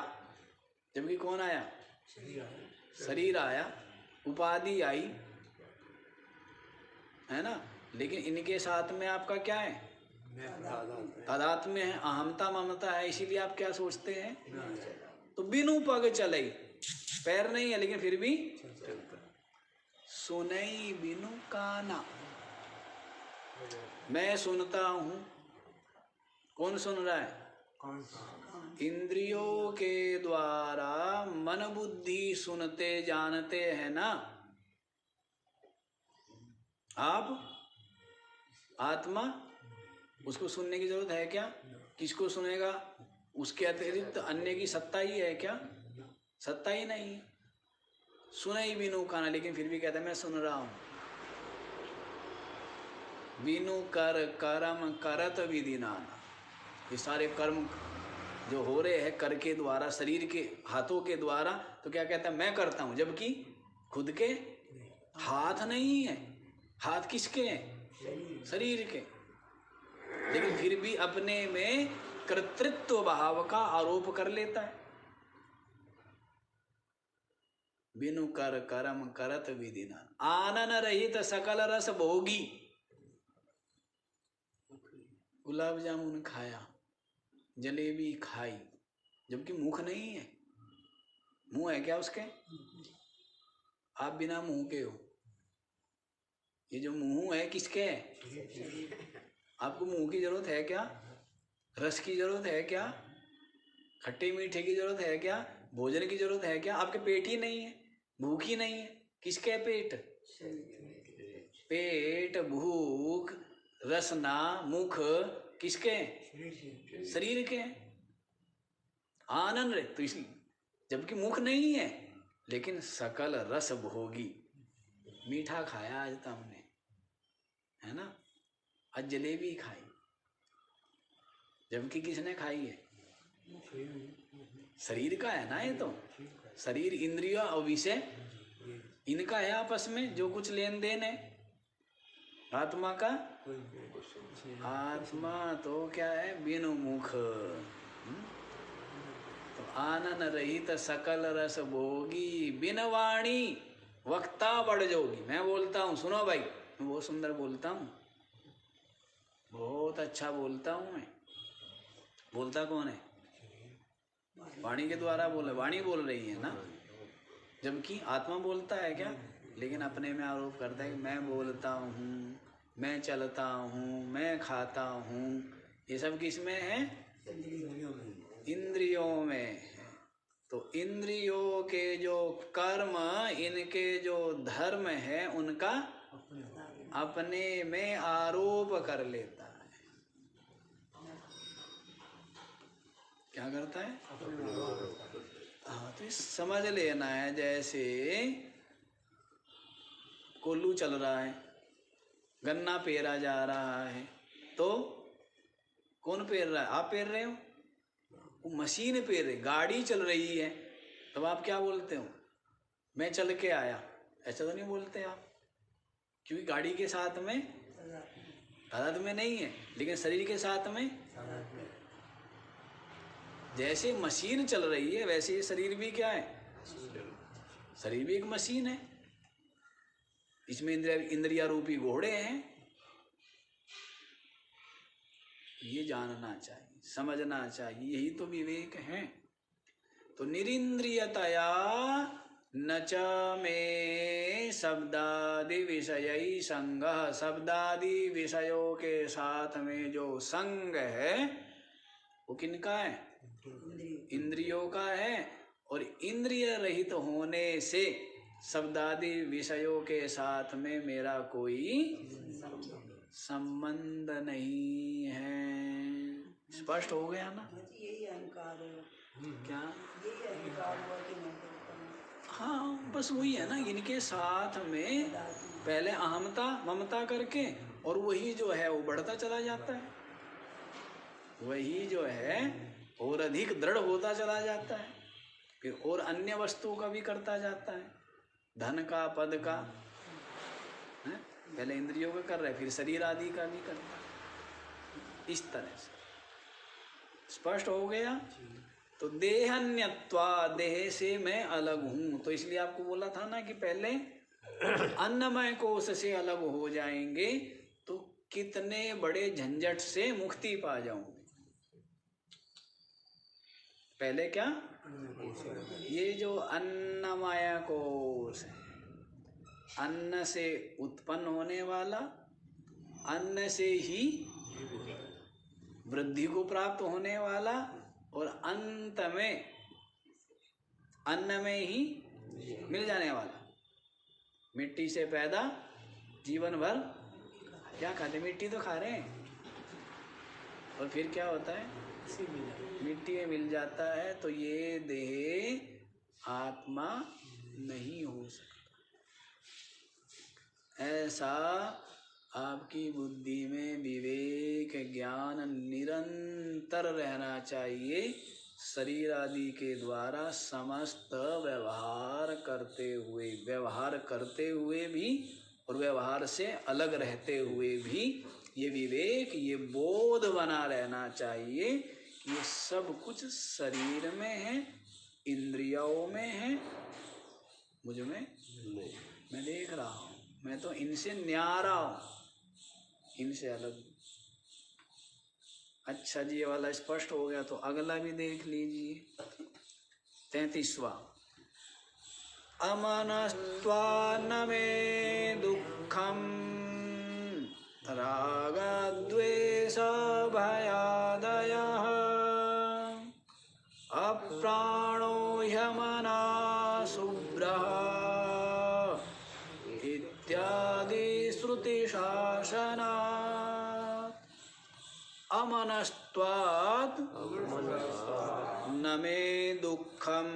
जबकि कौन आया? शरीर आया, उपाधि आई, है ना? लेकिन इनके साथ में आपका क्या है? तादात्म्य है, अहमता ममता है। इसीलिए आप क्या सोचते हैं? तो बिनु पग चले, पैर नहीं है लेकिन फिर भी सुनई बिनु काना, मैं सुनता हूं। कौन सुन रहा है? इंद्रियों के द्वारा मन बुद्धि सुनते जानते हैं ना आप। आत्मा, उसको सुनने की जरूरत है क्या? किसको सुनेगा? उसके अतिरिक्त अन्य की सत्ता ही है क्या? सत्ता ही नहीं। सुने ही बिनु काना, लेकिन फिर भी कहता है मैं सुन रहा हूं। बिनु कर करम करत विधि नाना, ये सारे कर्म जो हो रहे हैं कर के द्वारा, शरीर के हाथों के द्वारा, तो क्या कहता है मैं करता हूं, जबकि खुद के हाथ नहीं है। हाथ किसके हैं? शरीर के। लेकिन फिर भी अपने में कर्तृत्व भाव का आरोप कर लेता है। बिनु कर करम करत विधि न, आनन रहित सकल रस भोगी। गुलाब जामुन खाया, जलेबी खाई, जबकि मुख नहीं है। मुंह है क्या उसके? आप बिना मुंह के हो। ये जो मुंह है किसके है? आपको मुंह की जरूरत है क्या? रस की जरूरत है क्या? खट्टे मीठे की जरूरत है क्या? भोजन की जरूरत है क्या? आपके पेट ही नहीं है, भूख ही नहीं है। किसके पेट? पेट, भूख, रसना, मुख किसके? शरीर के। आनंद तो इसलिए, जबकि मुख नहीं है, लेकिन सकल रस भोगी। मीठा खाया आज तो हमने, है ना? आज जलेबी खाई, जबकि किसने खाई है? शरीर का है ना ये तो। शरीर, इंद्रिय और विषय इनका है आपस में जो कुछ लेन देन है। आत्मा का, आत्मा तो क्या है? बिनु मुख। तो आनन रहित सकल रस भोगी, बिन वाणी वक्ता बढ़ जोगी। मैं बोलता हूँ, सुनो भाई, मैं बहुत सुंदर बोलता हूँ, बहुत अच्छा बोलता हूँ मैं। बोलता कौन है? वाणी के द्वारा बोले, वाणी बोल रही है ना। जबकि आत्मा बोलता है क्या? लेकिन अपने में आरोप करता है कि मैं बोलता हूँ, मैं चलता हूँ, मैं खाता हूँ। ये सब किस में है? इंद्रियों में है। तो इंद्रियों के जो कर्म, इनके जो धर्म है, उनका अपने में आरोप कर लेता है। क्या करता है? हाँ, तो समझ लेना है। जैसे कोल्लू चल रहा है, गन्ना पेरा जा रहा है, तो कौन पेर रहा है? आप पेर रहे हो? वो मशीन पेर रही, गाड़ी चल रही है, तब आप क्या बोलते हो? मैं चल के आया। ऐसा तो नहीं बोलते आप, क्योंकि गाड़ी के साथ में तादाद में नहीं है, लेकिन शरीर के साथ में। जैसे मशीन चल रही है, वैसे ये शरीर भी क्या है? शरीर भी एक मशीन है। इसमें इंद्रिया रूपी घोड़े हैं। ये जानना चाहिए, समझना चाहिए, यही तो विवेक है। तो निरिंद्रियतया न च में शब्दादि विषयी संग। शब्दादि विषयों के साथ में जो संग है वो किनका है? इंद्रियों का है। और इंद्रिय रहित होने से शब्दादि विषयों के साथ में मेरा कोई संबंध नहीं है। स्पष्ट हो गया ना? यही अहंकार है। क्या? यही अहंकार हुआ कि मैं करता हूँ। हाँ, बस वही है ना, इनके साथ में पहले अहमता ममता करके, और वही जो है वो बढ़ता चला जाता है। वही जो है और अधिक दृढ़ होता चला जाता है, फिर और अन्य वस्तुओं का भी करता जाता है, धन का, पद का, है? पहले इंद्रियों का कर रहा है, फिर शरीर आदि का भी करता है। इस तरह से स्पष्ट हो गया। तो देहन्यत्वा, देह से मैं अलग हूं। तो इसलिए आपको बोला था ना कि पहले अन्नमय कोश से अलग हो जाएंगे तो कितने बड़े झंझट से मुक्ति पा जाओगे। पहले क्या? ये जो अन्नमय कोश है, अन्न से उत्पन्न होने वाला, अन्न से ही वृद्धि को प्राप्त होने वाला, और अंत में अन्न में ही मिल जाने वाला। मिट्टी से पैदा, जीवन भर क्या खाते? मिट्टी तो खा रहे हैं, और फिर क्या होता है? मिट्टी में मिल जाता है। तो ये देह आत्मा नहीं हो सकता। ऐसा आपकी बुद्धि में विवेक ज्ञान निरंतर रहना चाहिए। शरीर आदि के द्वारा समस्त व्यवहार करते हुए भी और व्यवहार से अलग रहते हुए भी ये विवेक, ये बोध बना रहना चाहिए कि ये सब कुछ शरीर में है, इंद्रियों में है, मुझ में नहीं। मैं देख रहा हूँ, मैं तो इनसे न्यारा हूँ, इनसे अलग। अच्छा जी, ये वाला स्पष्ट हो गया, तो अगला भी देख लीजिए। 33वां। अमनस्त्वा न मे दुःखम रागद्वेष भयादयः अप्राणो ह्यमना शुभ्रः इत्यादि श्रुतिशासनात्। अमनस्त्वात् न मे दुःखम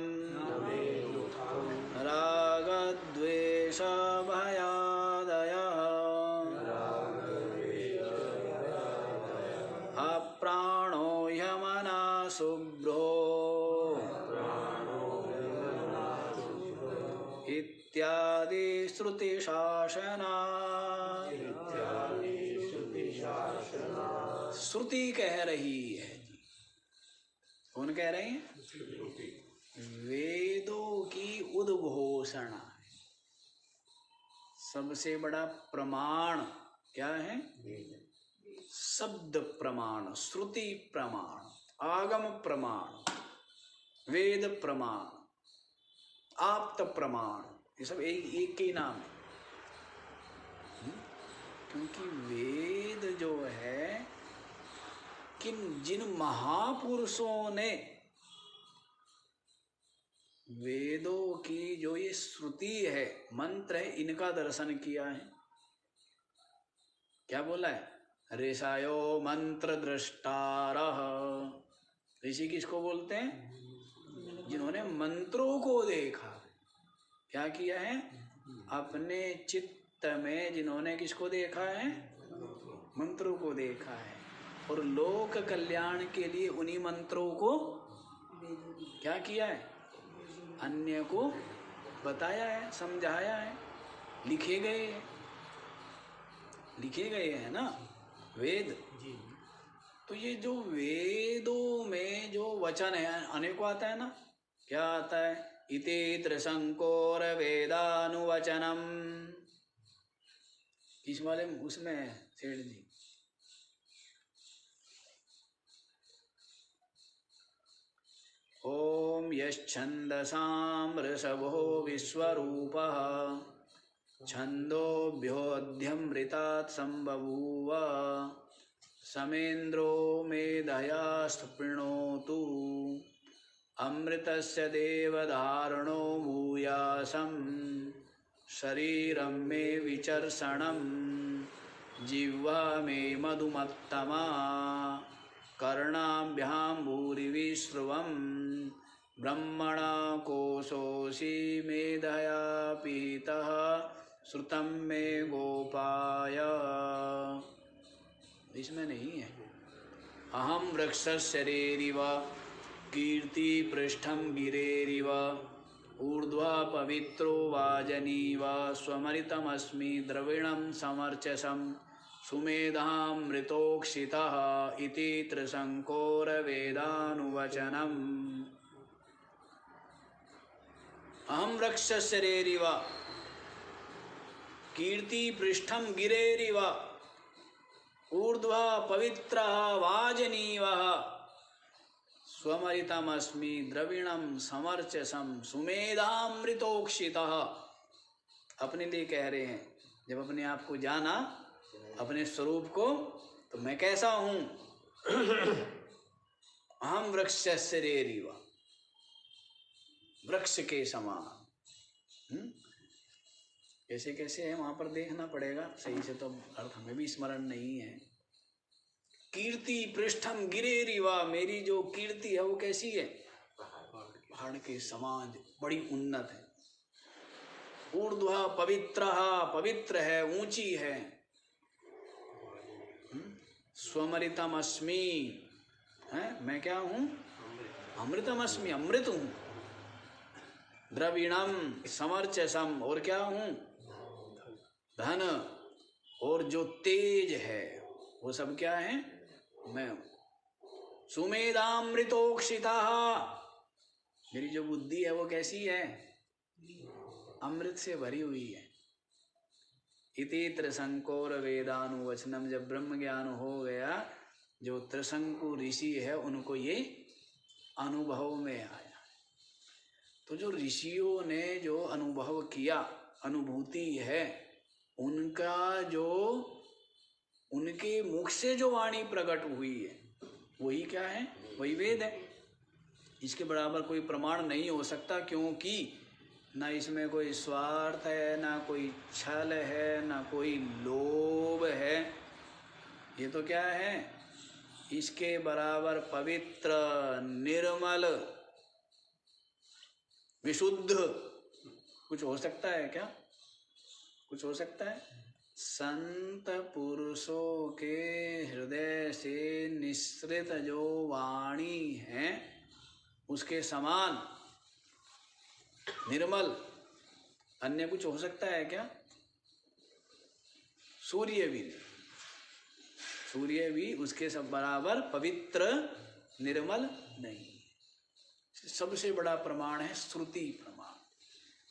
रागद्वेष भयादयः अप्राणो ह्यमना शुभ्रो इत्यादि श्रुतिशासनात्। श्रुति कह रही है जी। कौन कह रहे हैं? वेदों की उद्घोषणा है। सबसे बड़ा प्रमाण क्या है? शब्द प्रमाण, श्रुति प्रमाण, आगम प्रमाण, वेद प्रमाण, आप्त प्रमाण, ये सब एक ही नाम है। क्योंकि वेद जो है, जिन महापुरुषों ने वेदों की जो ये श्रुति है, मंत्र है, इनका दर्शन किया है। क्या बोला है? ऋषयो मंत्र दृष्टारः। ऋषि किसको बोलते हैं? जिन्होंने मंत्रों को देखा। क्या किया है? अपने चित्त में जिन्होंने किसको देखा है? मंत्रों को देखा है, और लोक कल्याण के लिए उन्हीं मंत्रों को क्या किया है? अन्य को बताया है, समझाया है, लिखे गए हैं ना वेद। तो ये जो वेदों में जो वचन है, अनेकों आता है ना। क्या आता है? इति त्रिशंकोर वेदानुवचनम। किस वाले उसमें सेठ जी? ओम यच्छन्दसां ऋषभो विश्वरूपः छन्दोभ्योऽध्यमृतात् सम्बभूव समेन्द्रो मेधया स्पृणोतु अमृतस्य देवधारणो भूयासं शरीरं मे विचर्षणं जिह्वा मे मधुमत्तमा कर्णाभ्यां भूरिविश्रुवं ब्रह्मणा कोशोऽसि मेधया पीतः श्रुतं मे गोपाय। इसमें नहीं है। अहम वृक्षशरेरिव कीर्ति पृष्ठं गिरेरिव ऊर्ध्वा पवित्रो वाजनीव स्वमरितमस्मि द्रविणं समर्चसं सुमेधामृतोक्षितः इति त्रिशंकोर वेदानुवचनम्। अहम वृक्षशरेरिव कीर्ति पृष्ठं गिरेरिव ऊर्ध्वा पवित्रः वाजनीवः स्वमरितमस्मि द्रविणं समर्चसं सुमेधामृतोक्षितः। अपने लिए कह रहे हैं। जब अपने आप को जाना, अपने स्वरूप को, तो मैं कैसा हूं? अहम वृक्षशरेरिव, वृक्ष के समान। कैसे कैसे है वहां पर देखना पड़ेगा सही से, तो अर्थ हमें भी स्मरण नहीं है। कीर्ति पृष्ठम गिरेरिवा, मेरी जो कीर्ति है वो कैसी है? पहाड़ के समान, बड़ी उन्नत है। ऊर्ध्वा पवित्रः, पवित्र है, ऊंची है। स्वमरितम अस्मि, मैं क्या हूं? अमृतमस्मि, अमृत हूँ। द्रविणम समर्चसम, और क्या हूँ? धन। और जो तेज है वो सब क्या है? मैं हूँ। सुमेधामृतोक्षिता, मेरी जो बुद्धि है वो कैसी है? अमृत से भरी हुई है। इति त्रिशंकोर वेदानुवचनम, जब ब्रह्म ज्ञान हो गया, जो त्रिशंकु ऋषि है उनको ये अनुभव में आया। तो जो ऋषियों ने जो अनुभव किया, अनुभूति है, उनका जो उनके मुख से जो वाणी प्रकट हुई है वही क्या है? वही वेद है। इसके बराबर कोई प्रमाण नहीं हो सकता, क्योंकि ना इसमें कोई स्वार्थ है, ना कोई छल है, ना कोई लोभ है। ये तो क्या है? इसके बराबर पवित्र, निर्मल, विशुद्ध कुछ हो सकता है क्या? कुछ हो सकता है? संत पुरुषों के हृदय से निसृत जो वाणी है उसके समान निर्मल अन्य कुछ हो सकता है क्या? सूर्य भी नहीं, सूर्य भी उसके सब बराबर पवित्र निर्मल नहीं। सबसे बड़ा प्रमाण है श्रुति प्रमाण।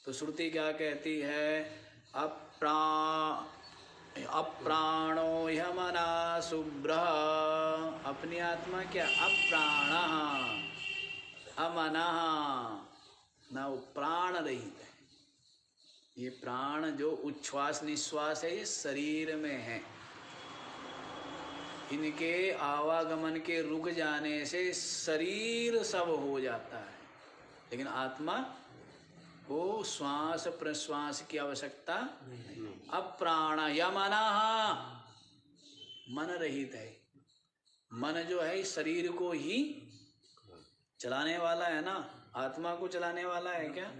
तो श्रुति क्या कहती है? अप्राणो ह्यमना शुभ्र, अपनी आत्मा क्या? अप्राण, अमना, ना वो प्राण रहित है। ये प्राण जो उच्छ्वास निश्वास है ये शरीर में है, इनके आवागमन के रुक जाने से शरीर सब हो जाता है, लेकिन आत्मा को श्वास प्रश्वास की आवश्यकता नहीं। अप्राण यमना, मन रहित है। मन जो है शरीर को ही चलाने वाला है ना, आत्मा को चलाने वाला है क्या?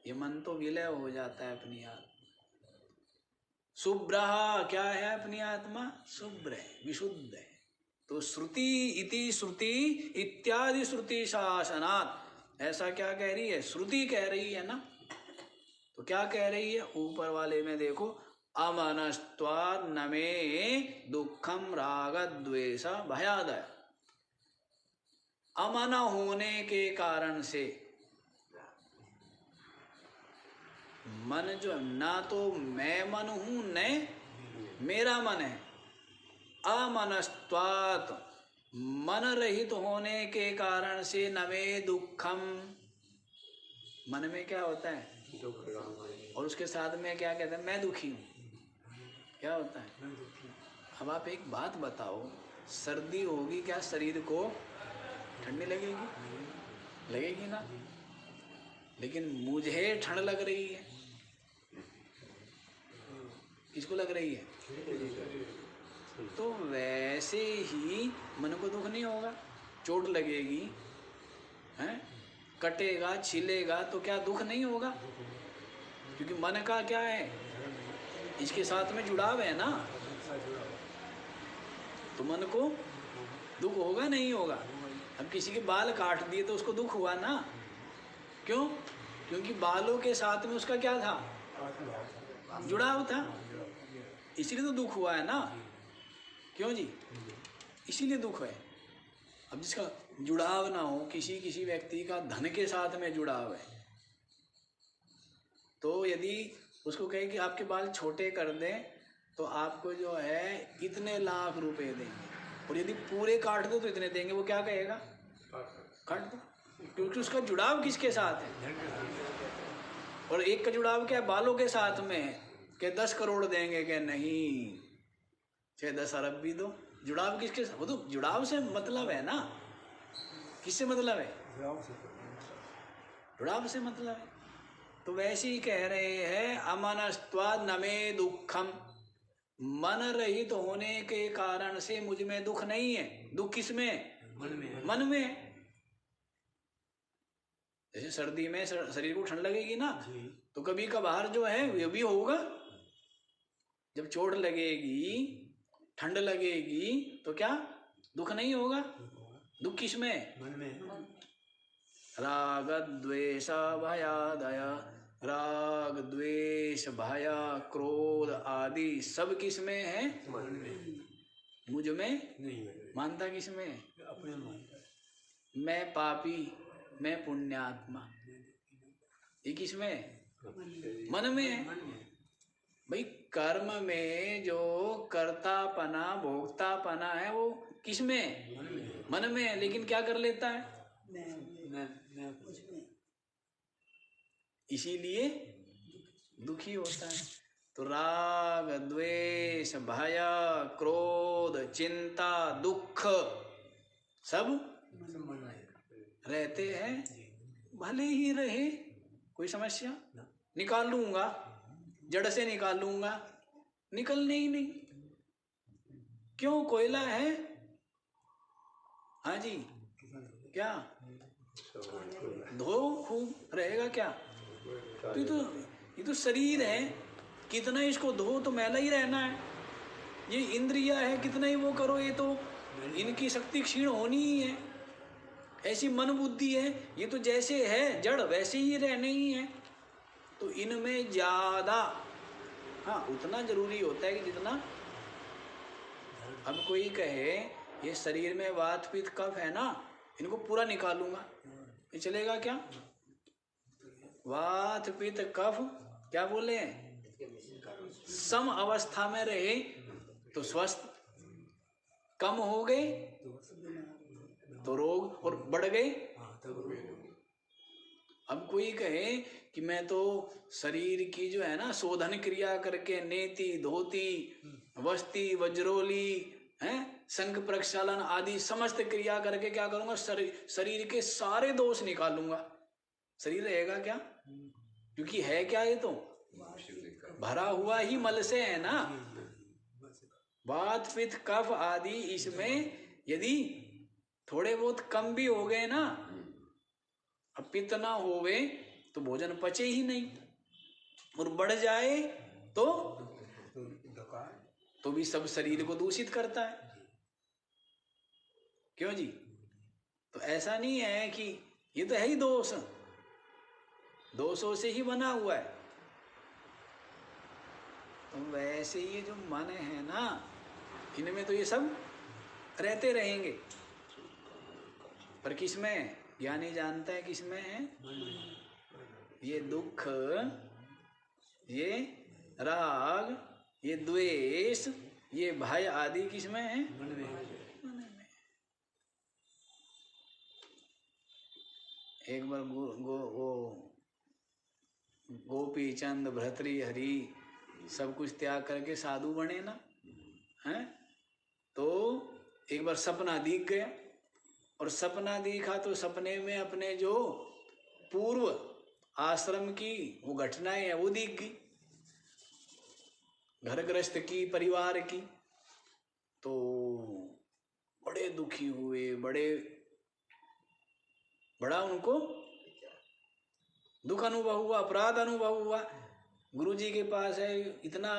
ये मन तो विलय हो जाता है अपनी आत्मा। शुभ्र, क्या है अपनी आत्मा? शुभ्र है, विशुद्ध है। तो श्रुति इति श्रुति इत्यादि श्रुति शासनात्, ऐसा क्या कह रही है? श्रुति कह रही है ना। तो क्या कह रही है? ऊपर वाले में देखो, अमनस्त्वात् न मे दुखम राग द्वेष भयादय। अमन होने के कारण से, मन जो ना तो मैं मन हूं न मेरा मन है। अमनस्त्वात्, मन रहित होने के कारण से, नमे दुखम, मन में क्या होता है? और उसके साथ में क्या कहते हैं? मैं दुखी हूं। क्या होता है? अब आप एक बात बताओ, सर्दी होगी क्या शरीर को? ठंडी लगेगी? लगेगी ना। लेकिन मुझे ठंड लग रही है, किसको लग रही है? तो वैसे ही मन को दुख नहीं होगा? चोट लगेगी, हैं, कटेगा, छिलेगा, तो क्या दुख नहीं होगा? क्योंकि मन का क्या है? इसके साथ में जुड़ाव है ना। तो मन को दुख होगा नहीं होगा? अब किसी के बाल काट दिए तो उसको दुख हुआ ना। क्यों? क्योंकि बालों के साथ में उसका क्या था? जुड़ाव था, इसीलिए तो दुख हुआ है ना। क्यों जी? इसीलिए दुख है। अब जिसका जुड़ाव ना हो, किसी व्यक्ति का धन के साथ में जुड़ाव है, तो यदि उसको कहे कि आपके बाल छोटे कर दें तो आपको जो है इतने लाख रुपए देंगे, और यदि पूरे काट दो तो इतने देंगे, वो क्या कहेगा? काट दो। क्योंकि उसका जुड़ाव किसके साथ है? और एक का जुड़ाव क्या है? बालों के साथ में, के 10 करोड़ देंगे, के नहीं, चाहे 10 अरब भी दो। जुड़ाव किसके साथ? वो तो जुड़ाव से मतलब है ना। किससे मतलब है? जुड़ाव से मतलब है। तो वैसे ही कह रहे हैं, अमनस्त्वात् न मे दुखम, मन रहित होने के कारण से मुझ में दुख नहीं है। दुख किसमें? मन में। जैसे सर्दी में शरीर को ठंड लगेगी ना, तो कभी कभार जो है ये भी होगा। जब चोट लगेगी, ठंड लगेगी, तो क्या दुख नहीं होगा? दुख किसमें? मन में। राग द्वेष भयादय, राग द्वेष भय क्रोध आदि सब किसमें है? मन में। मुझ में नहीं मानता किसमें? अपने मानता है। मैं पापी, मैं पुण्यात्मा, ये किसमें? मन में है। भाई कर्म में जो कर्तापना भोक्तापना है वो किसमें? मन में है। लेकिन क्या कर लेता है? इसीलिए दुखी होता है। तो राग द्वेष भय क्रोध चिंता दुख सब रहते हैं। भले ही रहे, कोई समस्या निकाल लूंगा, जड़ से निकाल लूंगा, निकलने ही नहीं। क्यों? कोयला है। हाँ जी, क्या धो खूब रहेगा क्या? तो ये तो शरीर है, कितना इसको धो तो मैला ही रहना है। ये इंद्रिया है, कितना ही वो करो, ये तो इनकी शक्ति क्षीण होनी ही है। ऐसी मन बुद्धि है, ये तो जैसे है जड़ वैसे ही रहने ही है। तो इनमें ज्यादा हाँ उतना जरूरी होता है कि जितना। अब कोई कहे ये शरीर में वात पित्त कफ है ना, इनको पूरा निकालूंगा, ये चलेगा क्या? वात पित्त कफ क्या बोले हैं? सम अवस्था में रहे तो स्वस्थ, कम हो गए तो रोग, और बढ़ गए। अब कोई कहे कि मैं तो शरीर की जो है ना शोधन क्रिया करके नेति धोती वस्ती वज्रोली है संघ प्रक्षालन आदि समस्त क्रिया करके क्या करूंगा? शरीर के सारे दोष निकालूंगा। शरीर रहेगा क्या? क्योंकि है क्या? ये तो भरा हुआ ही मल से है ना। वात पित्त कफ आदि इसमें यदि थोड़े बहुत कम भी हो गए ना, अब पित्त ना होवे तो भोजन पचे ही नहीं, और बढ़ जाए तो भी सब शरीर को दूषित करता है। क्यों जी? तो ऐसा नहीं है कि ये तो है ही दोष, दोषों से ही बना हुआ है। तो वैसे ये जो मन है ना, इनमें तो ये सब रहते रहेंगे, पर किसमें? ज्ञानी जानता है किसमें है। ये दुख, ये राग, ये द्वेष, ये भय आदि किसमें है? मन में। एक बार गोपी चंद भर्तृ हरि सब कुछ त्याग करके साधु बने ना, हैं? तो एक बार सपना दिख गया, और सपना दिखा तो सपने में अपने जो पूर्व आश्रम की वो घटनाएं हैं वो दिख गई, घर गृहस्थ की, परिवार की। तो बड़े दुखी हुए, बड़ा उनको दुख अनुभव हुआ, अपराध अनुभव हुआ। गुरुजी के पास है, इतना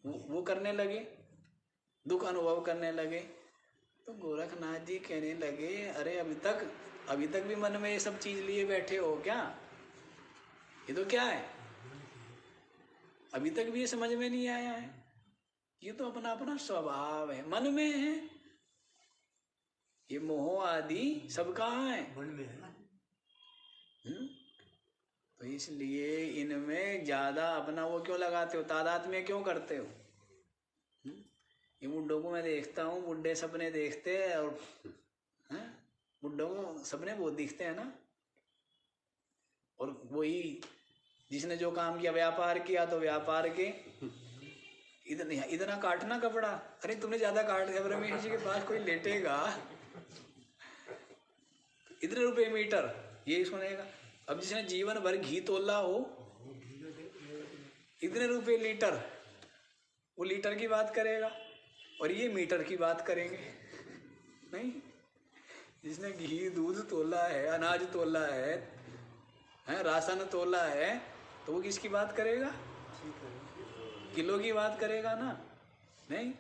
वो करने लगे, दुख अनुभव करने लगे। तो गोरखनाथ जी कहने लगे, अरे अभी तक भी मन में ये सब चीज लिए बैठे हो क्या? ये तो क्या है? अभी तक भी ये समझ में नहीं आया है? ये तो अपना अपना स्वभाव है, मन में है। ये मोह आदि सब कहाँ है? मन में है। तो इसलिए इनमें ज्यादा अपना वो क्यों लगाते हो, तादात्म्य क्यों करते हो? ये बुड्ढों को मैं देखता हूँ, बुड्ढे सपने देखते हैं, और बुड्ढों को सपने बहुत दिखते हैं ना। और वही जिसने जो काम किया, व्यापार किया, तो व्यापार के इतना काटना कपड़ा, अरे तुमने ज्यादा काट दिया, रमेश जी के पास कोई लेटेगा, इतने रुपए मीटर, ये सुनेगा। अब जिसने जीवन भर घी तोला हो, इतने रुपए लीटर, वो लीटर की बात करेगा, और ये मीटर की बात करेंगे। नहीं, जिसने घी दूध तोला है, अनाज तोला है, राशन तोला है, तो वो किसकी बात करेगा? किलो की बात करेगा ना। नहीं,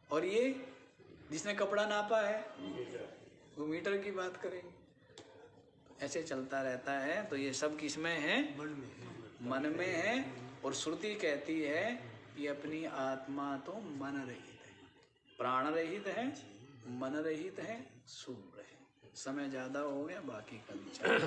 और ये जिसने कपड़ा नापा है, वो मीटर की बात करेंगे। ऐसे चलता रहता है। तो ये सब किसमें है? मन में है। और श्रुति कहती है कि अपनी आत्मा तो मन रहित है, प्राण रहित है, मन रहित है, शून्य है। समय ज्यादा हो गया, बाकी का विचार।